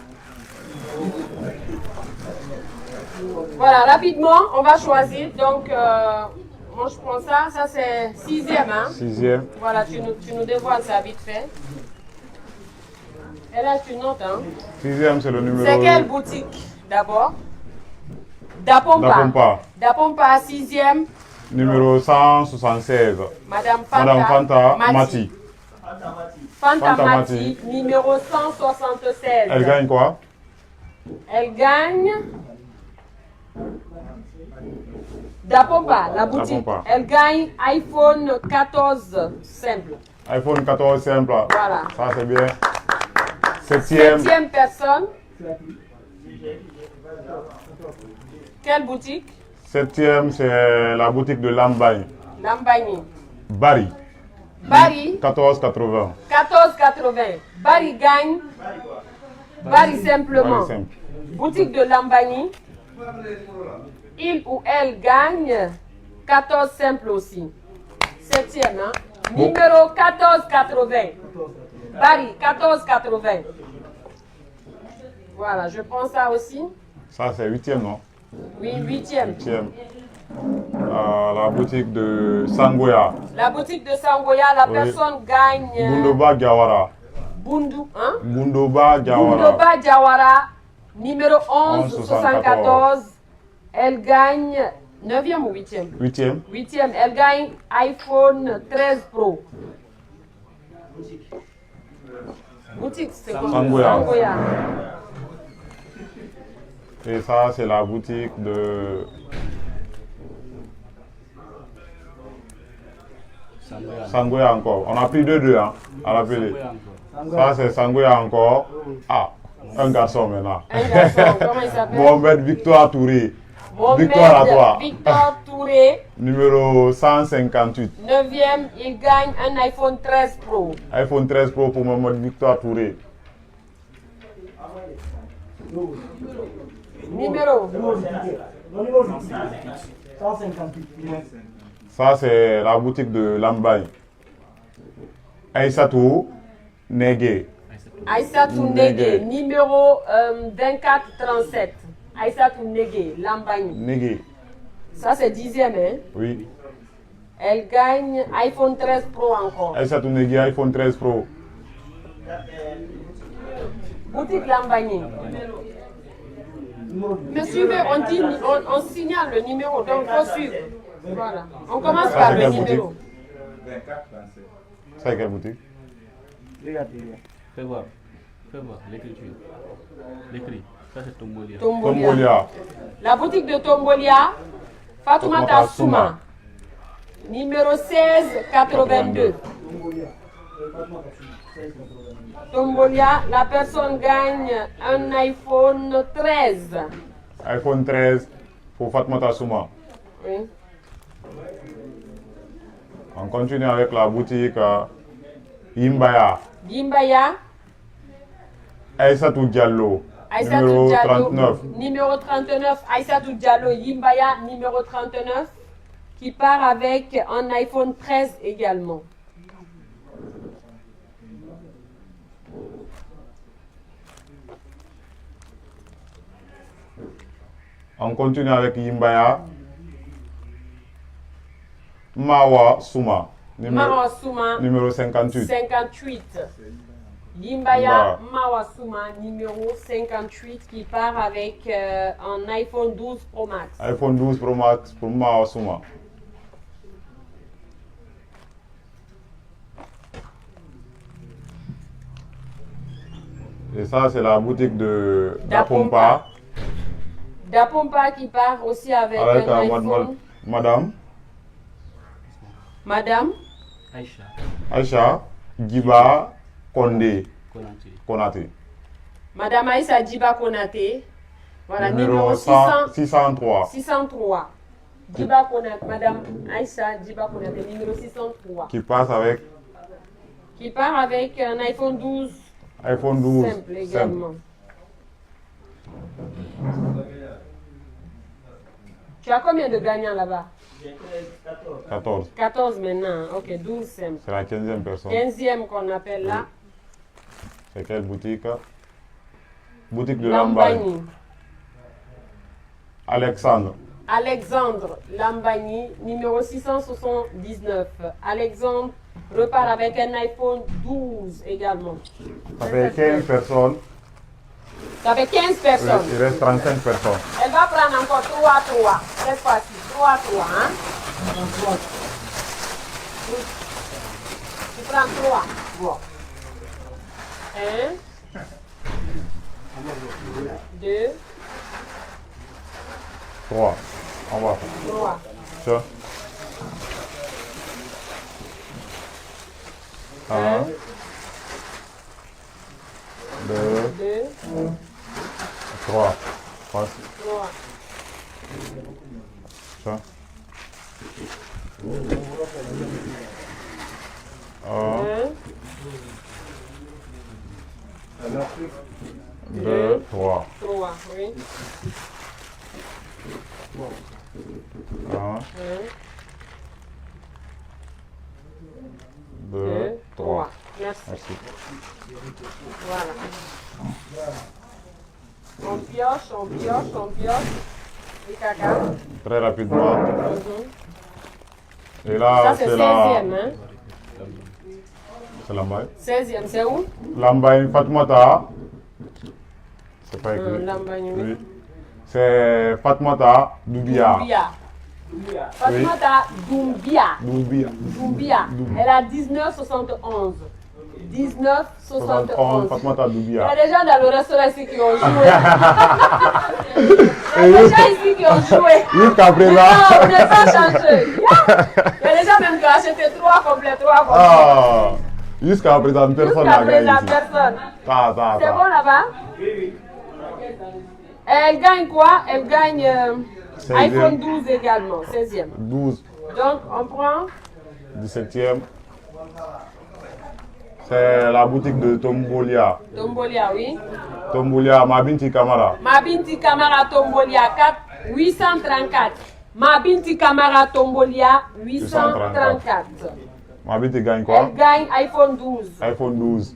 Voilà, rapidement, on va choisir. Donc, moi je prends ça. Ça c'est 6e. Hein? 6e. Voilà, tu nous dévoiles ça vite fait. Et là, tu notes. Hein? 6e, c'est le numéro. C'est quelle boutique d'abord? Dapompa. Dapompa. Dapompa, 6e. Numéro 176. Madame Fanta, Madame Fanta Mati. Fanta Fanta Mati, Mati. numéro 176. Elle gagne quoi? Elle gagne Dapompa, la boutique, Dapompa. elle gagne iPhone 14 simple. iPhone 14 simple. Voilà. Ça, c'est bien. Septième. Septième personne. Quelle boutique? Septième, c'est la boutique de Lambagne. Lambagny. Barry. Barry, 14,80. 14,80. Barry gagne. Barry simplement. Barry simple. Boutique de Lambagny. Il ou elle gagne 14 simple aussi. Septième, hein? Numéro 14,80. Barry, 14,80. Voilà, je prends ça aussi. Ça, c'est huitième, non? Oui, huitième. Huitième. La boutique de Sangoya. La boutique de Sangoya, la Oui. personne gagne. Bundoba Diawara. Bundu, hein? Bundoba Diawara. Bundoba Diawara, numéro 11,74. 11,74. Elle gagne 9e ou 8e? Huitième. 8e, elle gagne iPhone 13 Pro. Boutique, c'est quoi? Sangoya. Sangoya. Et ça, c'est la boutique de Sangoya encore. On a pris deux, hein, à l'appeler. Ça, c'est Sangoya encore. Ah, un garçon maintenant. Un garçon, comment il s'appelle? Mohamed Victoire Touré. Mohamed Victoire à toi. Victor Touré, Numéro 158. 9e, il gagne un iPhone 13 Pro. iPhone 13 Pro pour Mohamed Victoire Touré. Numéro. Ça, c'est la boutique de Lambaye. Aïssatou Negue. Aïssatou Negue, numéro 2437. Aïssatou Negue, Lambagny. Negue. Ça, c'est 10e, hein? Oui. Elle gagne iPhone 13 Pro encore. Aïssatou Negue, iPhone 13 Pro. Boutique Lambagny. Mais suivez, on signale le numéro, donc il faut suivre. Voilà. On commence Ça, par c'est le quelle numéro. Ça, c'est quelle boutique? Fais voir l'écriture. L'écrit. Ça, c'est Tombolia. Tombolia. La boutique de Tombolia, Fatoumata Souma. Numéro 1682. Tombolia, la personne gagne un iPhone 13. iPhone 13 pour Fatmata Souma. Oui. On continue avec la boutique Yimbaya. Gimbaya, Aïssatou Diallo. Aïssatou Numéro Diallo. 39. Numéro 39, Aïssatou Diallo, Yimbaya, numéro 39, qui part avec un iPhone 13 également. On continue avec Yimbaya. Mawa Souma. Mawa Souma, Numéro 58. 58. Yimbaya Mawa Souma, numéro 58, qui part avec un iPhone 12 Pro Max. iPhone 12 Pro Max pour Mawa Souma. Et ça, c'est la boutique de Dapompa. Dapompa qui part aussi avec un iPhone. Madame Madame Aïcha Djiba Kondé Konaté. Madame Aïssa Djiba Konaté. Voilà, Numéro numéro 603. 603. Djiba Konaté. Madame Aïssa Djiba Konaté, numéro 603. Qui passe avec Qui part avec un iPhone 12. iPhone 12 Simple également. Tu as combien de gagnants là-bas? 14. 14 maintenant. Ok, 12 simple. C'est la 15e personne. 15e qu'on appelle là. C'est quelle boutique? Boutique de Lambagne. Lambagny. Alexandre. Alexandre Lambagny, numéro 679. Alexandre repart avec un iPhone 12 également. Ça fait 15 personnes. Ça fait 15 personnes. Il reste 35 personnes. Elle va prendre encore 3. Cette fois-ci, 3, hein? Tu prends 3. Bon. 1, 2, 3. On va. 3. Ça. 1, 2, 3. Ça. 1, 2, 3. 3, oui. 1, 2, 3. Merci. Merci. Voilà. On pioche, on pioche, on pioche. Et caca. Très rapidement. Et Ça, là, c'est c'est 16e, la... hein? C'est Lambaye. 16e, c'est où? Lambaye Fatmata. C'est pas écrit. Lambaye, oui. Oui. C'est Fatmata Doubia. Doumbia. Fatmata Doumbia. Doubia. Doumbia. Elle a 1971. 1971. Fatmata Il y Doubia. a des gens dans le restaurant ici qui ont joué. Il y a des gens ici qui ont joué. Jusqu'à présent. Non, vous n'êtes pas changé. Il y a des gens même qui ont acheté 3 complets, 3 complets. Ah, jusqu'à présent, personne n'a Jusqu'à gagné présent, ici. personne. Ça. C'est bon là-bas? Elle gagne quoi? Elle gagne 16e. iPhone 12 également, 16e. 12. Donc, on prend 17e. C'est la boutique de Tombolia. Tombolia, oui. Tombolia, Mabinti Kamara. Mabinti Kamara Tombolia 834. Mabinti Kamara Tombolia 834. Mabinti gagne quoi? Elle gagne iPhone 12. iPhone 12.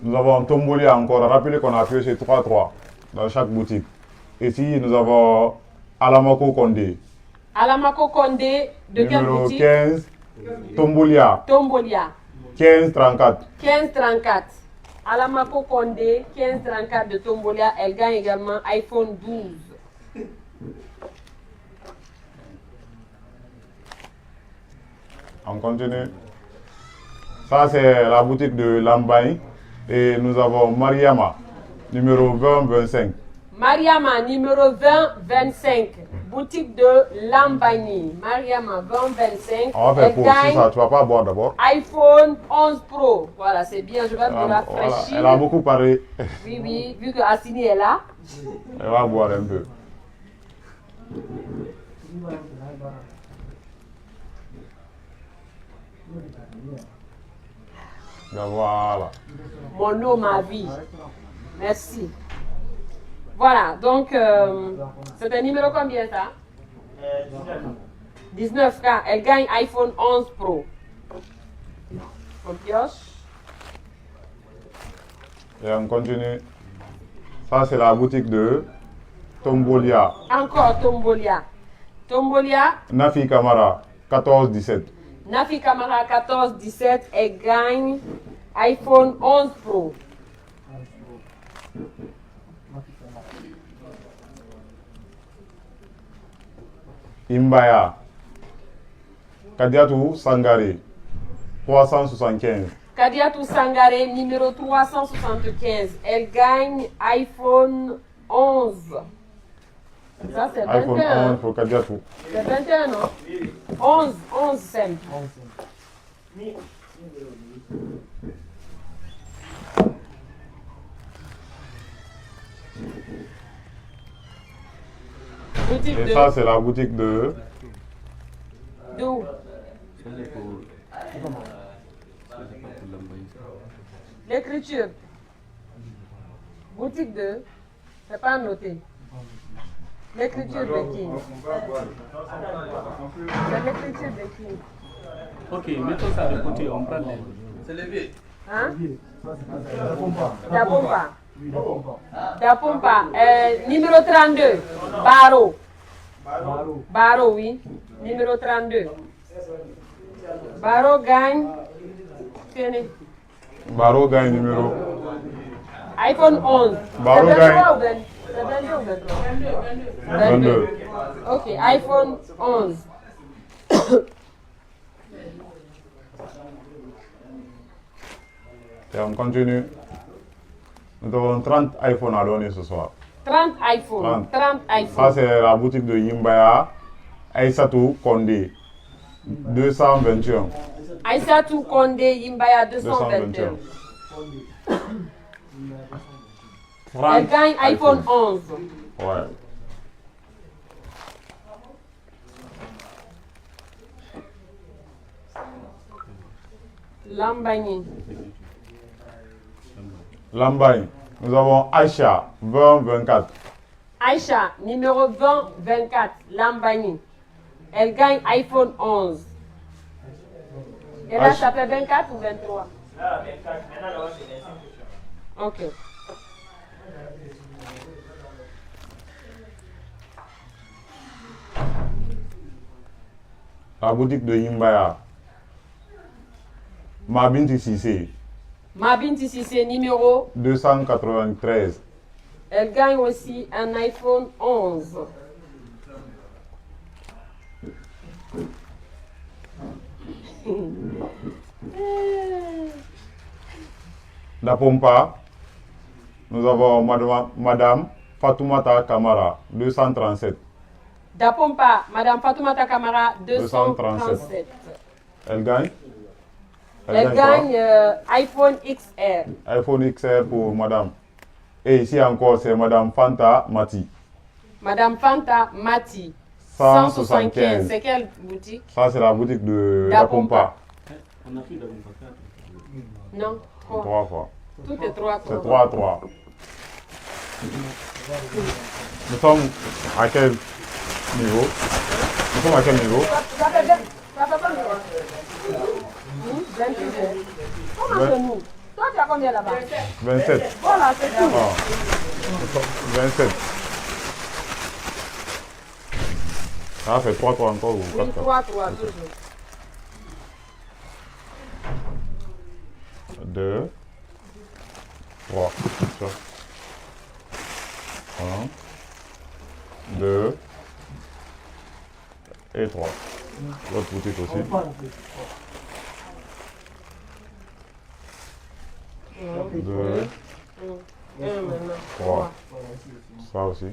Nous avons Tombolia encore. Rappelez qu'on a pioché 3-3 dans chaque boutique. Ici, nous avons Alamako Kondé. Alamako Kondé, de quelle Numéro boutique? 15, Tombolia. Tombolia. 15-34. 1534. Alamako Kondé, 1534 de Tombolia. Elle gagne également iPhone 12. On continue. Ça, c'est la boutique de Lambaye. Et nous avons Mariama, numéro 20-25. Mariama, numéro 2025. Boutique de Lambani. Mariama, 2025. On va faire Elle pause. gagne C'est ça, tu vas pas boire d'abord. iPhone 11 Pro. Voilà, c'est bien. Je vais vous Voilà, rafraîchir. elle a beaucoup parlé. Oui, oui. Vu que Assini est là. Elle va boire un peu. Ben voilà. Mon eau, ma vie. Merci. Voilà, donc, c'est un numéro combien ça? 19 K. Elle gagne iPhone 11 Pro. On pioche. Et on continue. Ça, c'est la boutique de Tombolia. Encore Tombolia. Tombolia, Nafi Kamara, 14-17. Nafi Kamara 14-17. Elle gagne iPhone 11 Pro. Imbaya. Kadiatou Sangare, 375. Kadiatou Sangare, numéro 375. Elle gagne iPhone 11. Ça, c'est 21. iPhone 11 pour Kadiatou. C'est 21, non? 11 simple. Boutique Et de... ça, c'est la boutique de D'où? L'écriture. Boutique de... C'est pas noté. L'écriture de qui? C'est l'écriture de qui? Ok, mettons ça de côté, on prend les... C'est levé. Hein? Dabomba. Dabomba. Numéro 32. Baro. Baro, oui. Numéro 32. Baro gagne. Tenez. Baro gagne numéro. iPhone 11. Baro C'est 23 gagne. ou 20? C'est 22 ou 23? 22. Ok, iPhone 11. Et on continue. Nous avons 30 iPhones à donner ce soir. 30 iPhones. 30 Ça, iPhones. c'est la boutique de Yimbaya. Aïssatou Kondé. 221. Aïssatou Kondé, Yimbaya 221. Elle gagne iPhone 11. Ouais. Lambagny. Lambagne. Nous avons Aïcha 2024. Aïcha, numéro 2024, Lambagny. Elle gagne iPhone 11. Et là, ça fait 24 ou 23? Ah, 24. Maintenant, c'est 25. Ok. La boutique de Yimbaya. Mabinti Sissé. Mabinti Sissé, numéro. 293. Elle gagne aussi un iPhone 11. La Pompa. Nous avons Madame Fatoumata Kamara, 237. Dapompa, Madame Fatoumata Kamara, 237. Elle gagne? Elle gagne iPhone XR. iPhone XR pour Madame. Et ici encore, c'est Madame Fanta Mati. Madame Fanta Mati. 175. C'est quelle boutique? Ça, c'est la boutique de Dapompa. Dapompa. On a pris Dapompa 4. Non, 3. 3 fois. Tout est 3. C'est 3 à 3. Nous sommes à quel niveau? Nous sommes à quel niveau? Ça fait pas nous. 28. Comment c'est nous? Toi, tu as combien là-bas? 27. Voilà, c'est tout. Ah. 27. Ça fait 3 encore ou 4 Oui, 3, toujours. 2, 3. 1, 2 et 3. L'autre boutique aussi. 2, 3. Ça aussi.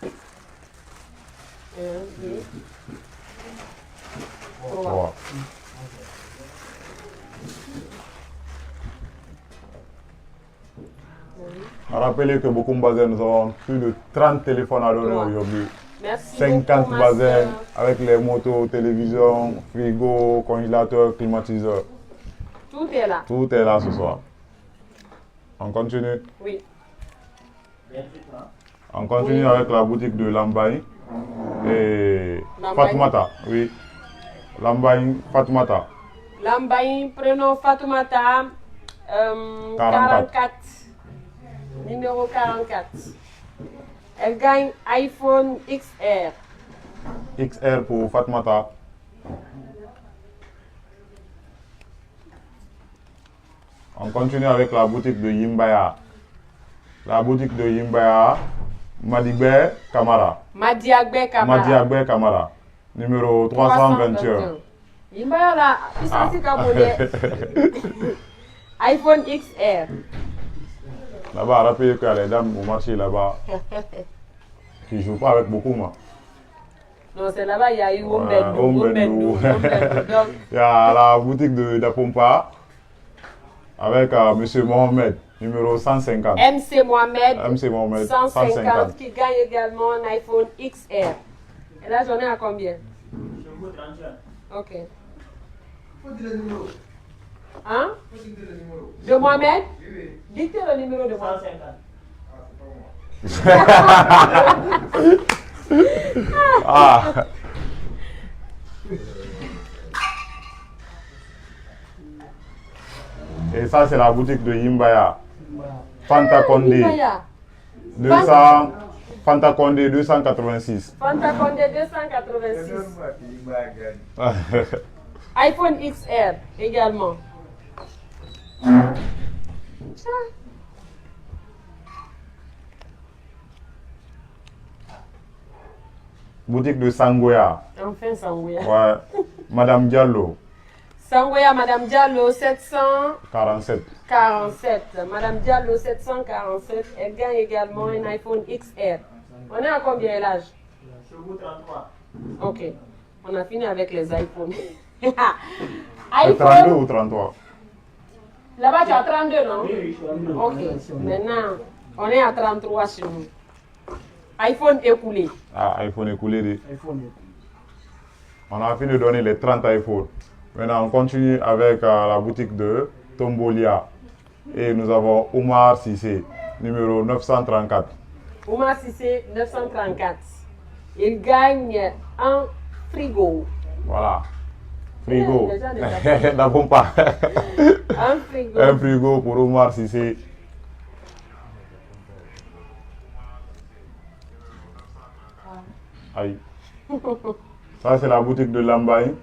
1, 2, 3. Rappelez que beaucoup de bazins, nous avons plus de 30 téléphones à donner aujourd'hui. Merci 50 beaucoup, bazins Master. avec les motos, télévision, frigo, congélateur, climatiseur. Tout est là. Tout est là ce soir. On continue. Oui. On continue avec la boutique de Lambaye et Lambaye. Fatoumata. Oui. Lambaye, Fatoumata. Lambaye, prénom Fatoumata, 44. Numéro 44. Elle gagne iPhone XR. XR pour Fatoumata. On continue avec la boutique de Yimbaya. La boutique de Yimbaya, Madigbe Kamara. Madiagbe Kamara. Madiagbe Kamara. Numéro 321. Yimbaya là, il s'en iPhone XR. Là-bas, rappelez qu'il y a les dames au marché là-bas qui ne jouent pas avec beaucoup. Moi. Non, c'est là-bas, il y a eu Ombendou. Il y a la boutique de Dapompa avec M. Mohamed, numéro 150. MC Mohamed, MC Mohamed 150, qui gagne également un iPhone XR. Et là, j'en ai à combien? Ok. Faut dire le numéro. Hein? Faut dicter le numéro. De Mohamed? Oui, oui. Dictez le numéro de Mohamed. 150. Ah. Et ça, c'est la boutique de Yimbaya. Fanta Condé. Yimbaya. 200. Fanta Condé 286. Fanta Condé 286. iPhone XR également. Boutique de Sangoya. Enfin Sangoya. Ouais. Madame Diallo. Sangoya, Madame Diallo, 47. 747. Madame Diallo, 747. Elle gagne également un iPhone XR. On est à combien l'âge? Je vous 33. Ok. On a fini avec les iPhones. C'est 32 ou 33? Là-bas, tu as 32, non? Oui, Ok. Maintenant, on est à 33 sur nous. iPhone écoulé. Ah, iPhone écoulé. iPhone. On a fini de donner les 30 iPhones. Maintenant, on continue avec la boutique de Tombolia. Et nous avons Oumar Sissé, numéro 934. Oumar Sissé, 934. Il gagne un frigo. Voilà. Frigo. Déjà, N'avons pas. Un frigo. Un frigo pour Oumar Sissé. Aïe. Ça, c'est la boutique de Lambaye.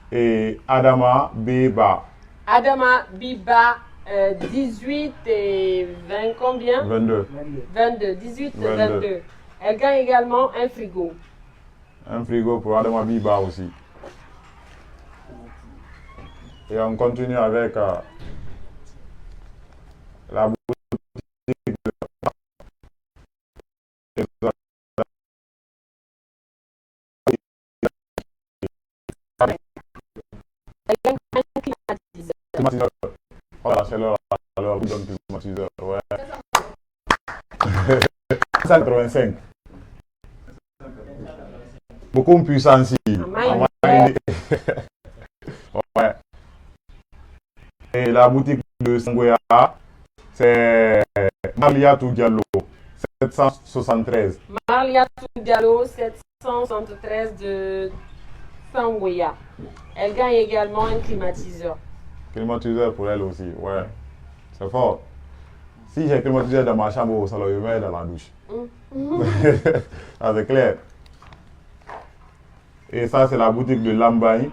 Et Adama Beba. Adama Biba, 18 et 20 combien? 22. 22, 18 et 22. 22. Elle gagne également un frigo. Un frigo pour Adama Biba aussi. Et on continue avec la boutique de Elle gagne un climatiseur. Oh, la chaleur, alors vous donne climatiseur. Ouais. 185. Beaucoup de puissance ici. Ouais. Et la boutique de Sangoya, c'est Marliatou Diallo, 773. Marliatou Diallo, 773 de Sangoya. Elle gagne également un climatiseur. Climatiseur pour elle aussi, ouais. C'est fort. Si j'ai climatiseur dans ma chambre au salon, je vais dans la douche. Ah, c'est clair. Et ça, c'est la boutique de Lambaye.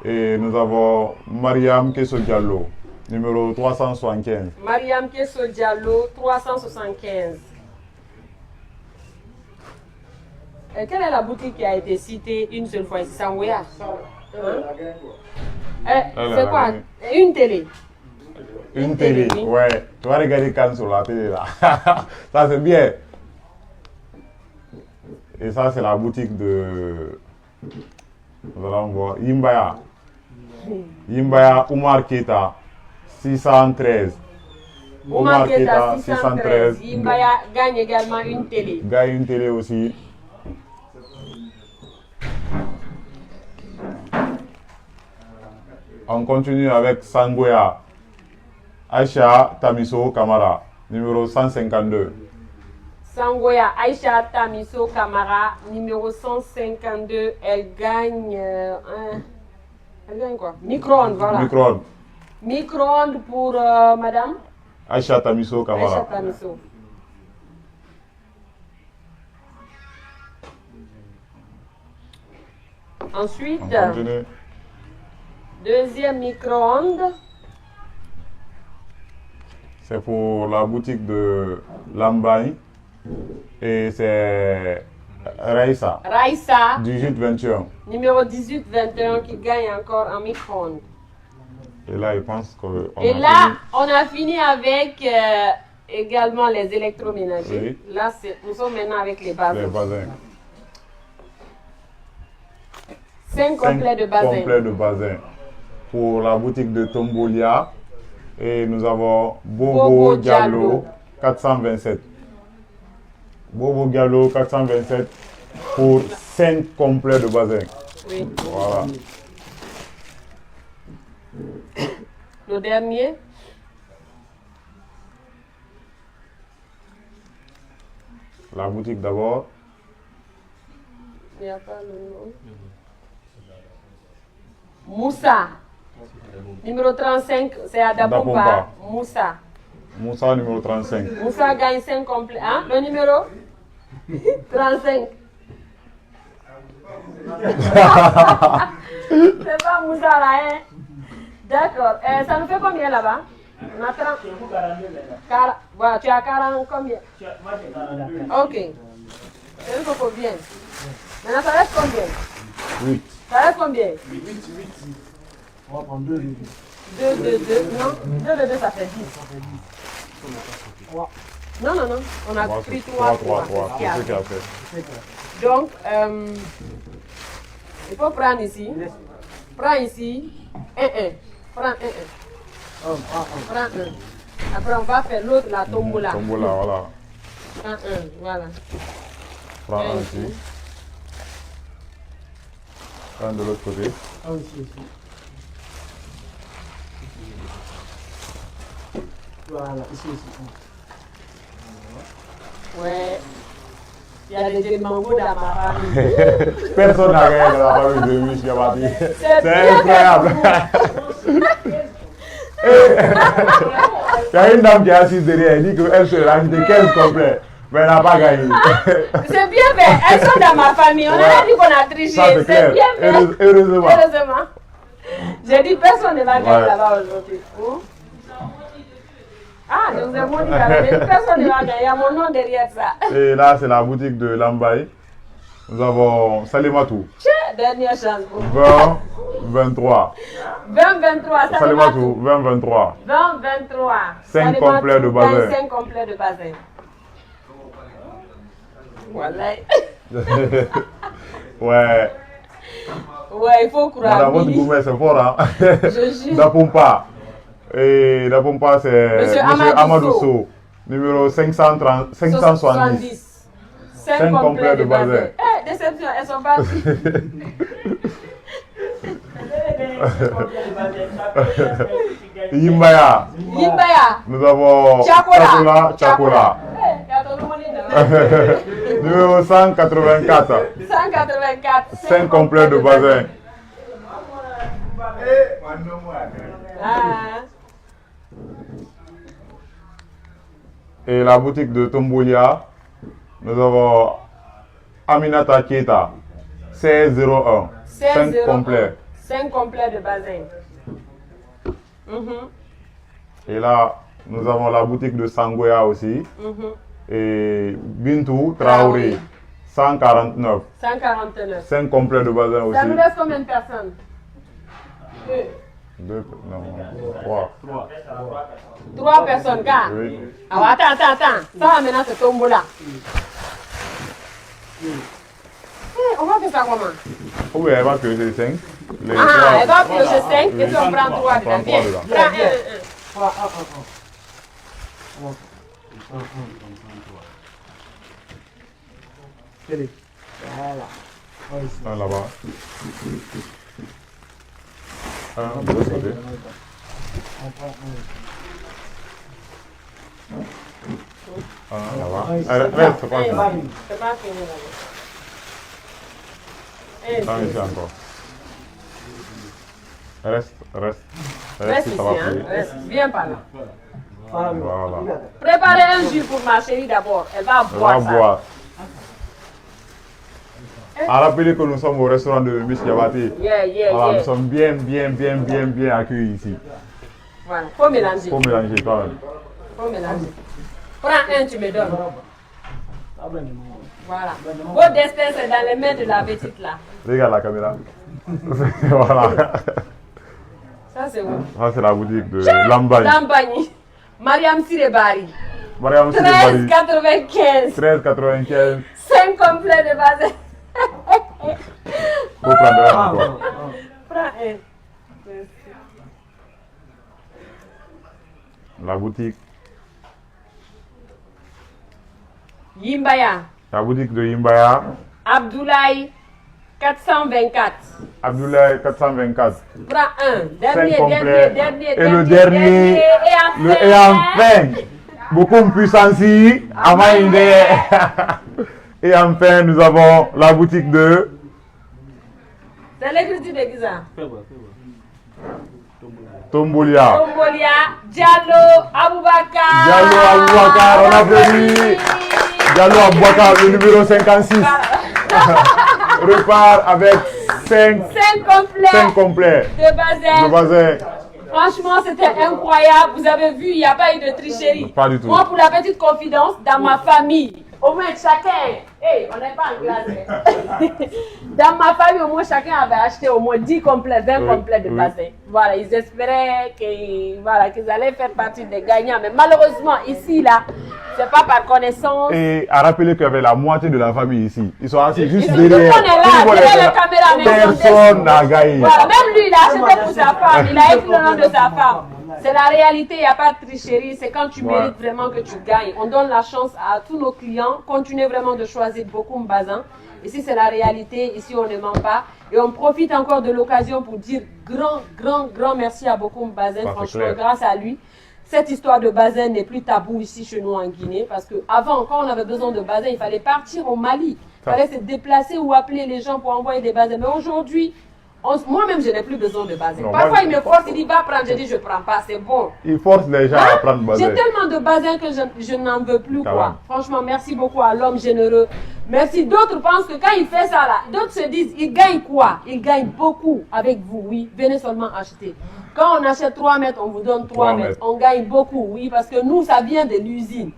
Et nous avons Mariam Kesso Diallo, numéro 375. Mariam Kesso Diallo, 375. Quelle est la boutique qui a été citée une seule fois ici? Sangoya. C'est quoi? Une télé. Une télé, ouais. Tu vas regarder quand sur la télé là. Ça, c'est bien. Et ça, c'est la boutique de. Nous allons voir. Yimbaya. Yimbaya Oumar Keta, 613. Oumar Keta, 613. Yimbaya gagne également une télé. Gagne une télé aussi. On continue avec Sangoya. Aisha Tamiso Kamara, numéro 152. Sangoya Aisha Tamiso Kamara, numéro 152. Elle gagne elle gagne quoi? Micro-ondes, voilà. Micro-ondes. Micro-ondes pour madame Aisha Tamiso Kamara. Aisha Tamiso. Ensuite, On continue. Deuxième micro-ondes. C'est pour la boutique de Lambaye. Et c'est Raïssa. Raïssa. 1821. Numéro 1821 qui gagne encore un micro-ondes. Et là, je pense que. Et là, on a fini avec également les électroménagers. Oui. Là, nous sommes maintenant avec les bassins. Les bassins. 5 complets de bassins. Complets de bassins. Pour la boutique de Tombolia. Et nous avons Bobo Diallo 427. Bobo Diallo 427 pour 5 complets de bassins. Oui. Voilà. Le dernier. La boutique d'abord. Il n'y a pas le nom. Moussa. Numéro 35, c'est à Dapompa. Moussa. Moussa numéro 35. Moussa gagne 5 complets. Hein? Le numéro 35. C'est pas Moussa là, hein? D'accord. Ça nous fait combien là-bas? On a 30. Voilà, tu as 40 combien? Moi j'ai 42. Ok. C'est un peu bien. Maintenant, ça reste combien? 8. Ça reste combien? 8. On va prendre 2 de 2. 2 de 2, non 2 de 2, ça fait 10. Ça fait 10. Non, non, non. On a pris 3. C'est ce qu'il a fait. Donc, il faut prendre ici. Prends ici. 1. Prends 1. Prends 1. Après, on va faire l'autre, la tombola. Tombola, voilà. Prends 1, voilà. Prends un ici. Prends de l'autre côté. Ah, ici. Voilà, ici. Ouais. Il y a des mangos dans ma famille. Personne n'a gagné dans la famille de Miss Yabati. C'est incroyable. Il y a une dame qui est assise derrière, elle dit qu'elle se l'a acheté 15 complets, mais elle n'a pas gagné. C'est bien fait, elles sont dans ma famille. On a dit qu'on a triché. Ça, C'est bien fait. Heureusement. J'ai dit personne ne va gagner là-bas aujourd'hui. Ah, je vous ai dit là, personne ne va gagner. Il y a mon nom derrière ça. Et là, c'est la boutique de Lambaye. Nous avons Salimatou. Dernière chance. 20, 23. 20, 23. Salimatou, 20, 23. 20, 23. 5 complets de bazin. 5 complets de bazin. Voilà. Ouais. Ouais, il faut croire. Madame, votre gourmet, c'est fort, hein? Je jure. Dapompa. Et Dapompa, c'est Monsieur Amadou Sow. Numéro 570. 5 complets de bazin. Eh, déception, elles sont parties. Yimbaya. Nous avons Chakola. Numéro 184. 184. 5 complets de bazin. Et la boutique de Tombolia, nous avons Aminata Keita, 1601. 5 complets. 5 complets de bazin. Et là, nous avons la boutique de Sangoya aussi. Et Bintou Traoré, 149. 149. 5 complets de bazin aussi. Ça nous laisse combien de personnes? 2, non, 3. 3 personnes, gars. Oui. Alors, attends. Ça, maintenant, c'est tombola. On va faire ça comment? Oui, elle va piocher 5. Elle va piocher 5 et puis on prend 3 dedans. Viens, prends 1. Voilà. Un là-bas. Un de l'autre côté. Un là-bas. Reste, c'est pas fini. C'est pas fini là-bas. Un ici encore. Reste. Reste ici, ça va hein. plus. Reste. Viens par là. Voilà. Préparez un jus pour ma chérie d'abord. Elle va Elle boire va ça. boire. À rappeler que nous sommes au restaurant de Miss Yabati. Voilà, nous sommes bien accueillis ici. Voilà, faut mélanger. Faut mélanger quand même. Faut mélanger. Prends un, tu me donnes. Voilà. Votre destin, c'est dans les mains de la petite là. Regarde la caméra. Voilà. Ça, c'est où? Ça, c'est la boutique de Lambaye. Lambagny. Mariam Sirebari. Mariam Sirebari. 13,95. 13,95. 5 complets de bazin. Faut prendre un encore. Prends un. La boutique. Yimbaya. La boutique de Yimbaya. Abdoulaye 424. Abdoulaye 424. Prends un. Dernier. Et le dernier. Et enfin. Beaucoup de puissance. Amaïnde. Et enfin, nous avons la boutique de. C'est l'écriture de qui ça? Tombolia. Diallo Aboubakar. On applaudit. Diallo Aboubakar, le numéro 56. Repart avec 5 complets de bazin. Franchement, c'était incroyable. Vous avez vu, il n'y a pas eu de tricherie. Pas du tout. Moi, pour la petite confidence, dans ma famille, Au moins chacun, hey, on n'est pas en classe. Dans ma famille, au moins chacun avait acheté au moins 10 complets, 20 complets de bassins. Voilà, ils espéraient qu'ils allaient faire partie des gagnants. Mais malheureusement, ici, là, c'est pas par connaissance. Et à rappeler qu'il y avait la moitié de la famille ici. Ils sont assis juste Tout le derrière. monde est là, derrière les caméras. Personne n'a gagné. Voilà, même lui, il a acheté pour sa femme. Il a écrit le nom de sa femme. C'est la réalité, il n'y a pas de tricherie. C'est quand tu mérites vraiment que tu gagnes. On donne la chance à tous nos clients. Continuez vraiment de choisir beaucoup Mbazin. Ici, c'est la réalité. Ici, on ne ment pas. Et on profite encore de l'occasion pour dire grand merci à beaucoup Mbazin. Franchement, grâce à lui, cette histoire de bazin n'est plus tabou ici chez nous en Guinée. Parce qu'avant, quand on avait besoin de bazin, il fallait partir au Mali. Il fallait se déplacer ou appeler les gens pour envoyer des bazins. Mais aujourd'hui, moi-même, je n'ai plus besoin de bazin. Parfois, il me force, il dit va prendre. Je dis je ne prends pas, c'est bon. Il force les gens à prendre bazin. J'ai tellement de bazin que je n'en veux plus. Franchement, merci beaucoup à l'homme généreux. Merci. D'autres pensent que quand il fait ça là, d'autres se disent il gagne quoi? Il gagne beaucoup avec vous, oui. Venez seulement acheter. Quand on achète 3 mètres, on vous donne 3 mètres. On gagne beaucoup, oui, parce que nous, ça vient de l'usine.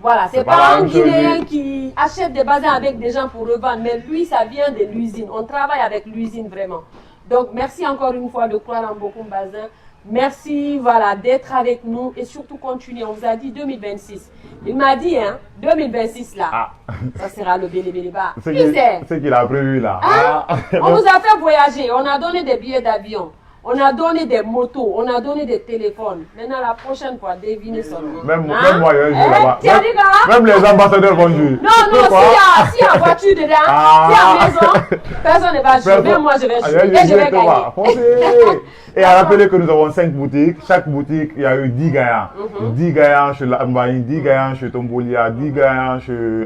Voilà, c'est pas un Guinéen qui achète des bazins avec des gens pour revendre, mais lui, ça vient de l'usine. On travaille avec l'usine vraiment. Donc, merci encore une fois de croire en beaucoup Bazin. Merci, voilà, d'être avec nous et surtout continuer. On vous a dit 2026. Il m'a dit, 2026 là, ça sera le bélé-bélé-bas. C'est qu'il a prévu là. On vous a fait voyager, on a donné des billets d'avion. On a donné des motos, on a donné des téléphones. Maintenant, la prochaine fois, devinez seulement. Même moi, je joue là-bas. Même les ambassadeurs vont jouer. Non, s'il y a voiture dedans, s'il y a maison, personne ne va jouer. Même moi, je vais jouer. Et je vais gagner. Et à rappeler que nous avons 5 boutiques. Chaque boutique, il y a eu 10 gagnants. 10 gagnants chez Lambaye, 10 gagnants chez Tombolia, 10 gagnants chez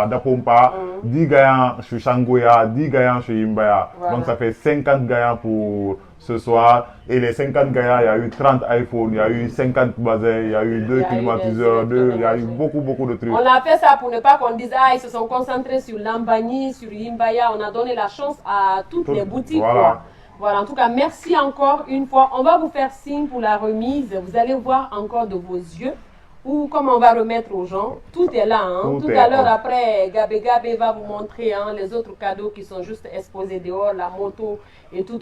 Dapompa, 10 gagnants chez Shangoya, 10 gagnants chez Imbaya. Donc ça fait 50 gagnants pour ce soir. Et les 50 gagnants, il y a eu 30 iPhones, il y a eu 50 bazins, il y a eu 2 climatiseurs, il y a eu beaucoup de trucs. On a fait ça pour ne pas qu'on dise, ils se sont concentrés sur Lambani, sur Imbaya. On a donné la chance à toutes les boutiques. Voilà, en tout cas, merci encore une fois. On va vous faire signe pour la remise. Vous allez voir encore de vos yeux ou comme on va remettre aux gens. Tout est là. Tout à l'heure, après, Gabé va vous montrer les autres cadeaux qui sont juste exposés dehors, la moto et tout.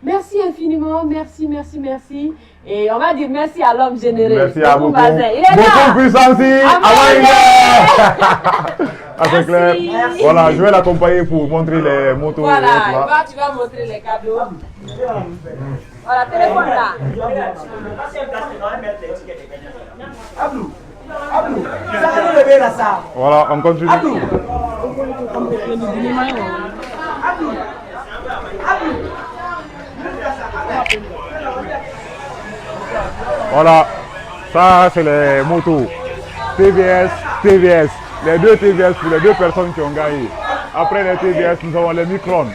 Merci infiniment, merci. Et on va dire merci à l'homme généreux. Merci à beaucoup. Il est là. Beaucoup puissance. C'est clair. Voilà, je vais l'accompagner pour montrer les motos. Voilà, tu vas montrer les cadeaux. Voilà, téléphone là. Voilà, on continue. Voilà, ça c'est les motos TVS, les 2 TVS pour les 2 personnes qui ont gagné. Après les TVS, nous avons les microns.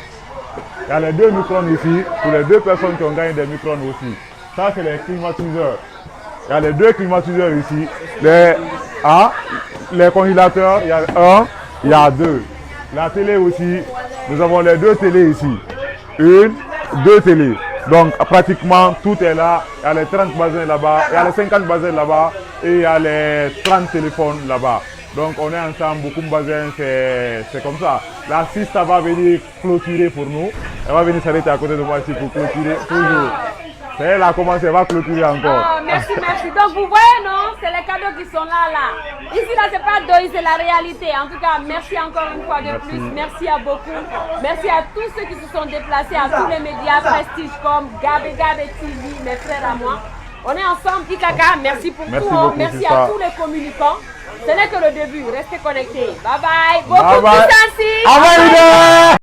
Il y a les 2 microns ici pour les 2 personnes qui ont gagné des microns aussi. Ça c'est les climatiseurs. Il y a les 2 climatiseurs ici. Les congélateurs, il y a 1, il y a 2. La télé aussi, nous avons les 2 télés ici. 1, 2 télés. Donc pratiquement tout est là. Il y a les 30 bazins là-bas, il y a les 50 bazins là-bas et il y a les 30 téléphones là-bas. Donc on est ensemble, beaucoup de bazins, c'est comme ça. L'assiste va venir clôturer pour nous. Elle va venir s'arrêter à côté de moi ici pour clôturer toujours. Elle a commencé, elle va clôturer encore. Merci. Donc vous voyez, non, c'est les cadeaux qui sont là. Ici, là, c'est pas deuil, c'est la réalité. En tout cas, merci encore une fois de plus. Merci à beaucoup. Merci à tous ceux qui se sont déplacés, à tous les médias Prestige comme Gabé TV, mes frères à moi. On est ensemble, Ikaka, merci pour tout. Beaucoup, merci à tous les communicants. Ce n'est que le début, restez connectés. Bye bye. Beaucoup de puissance.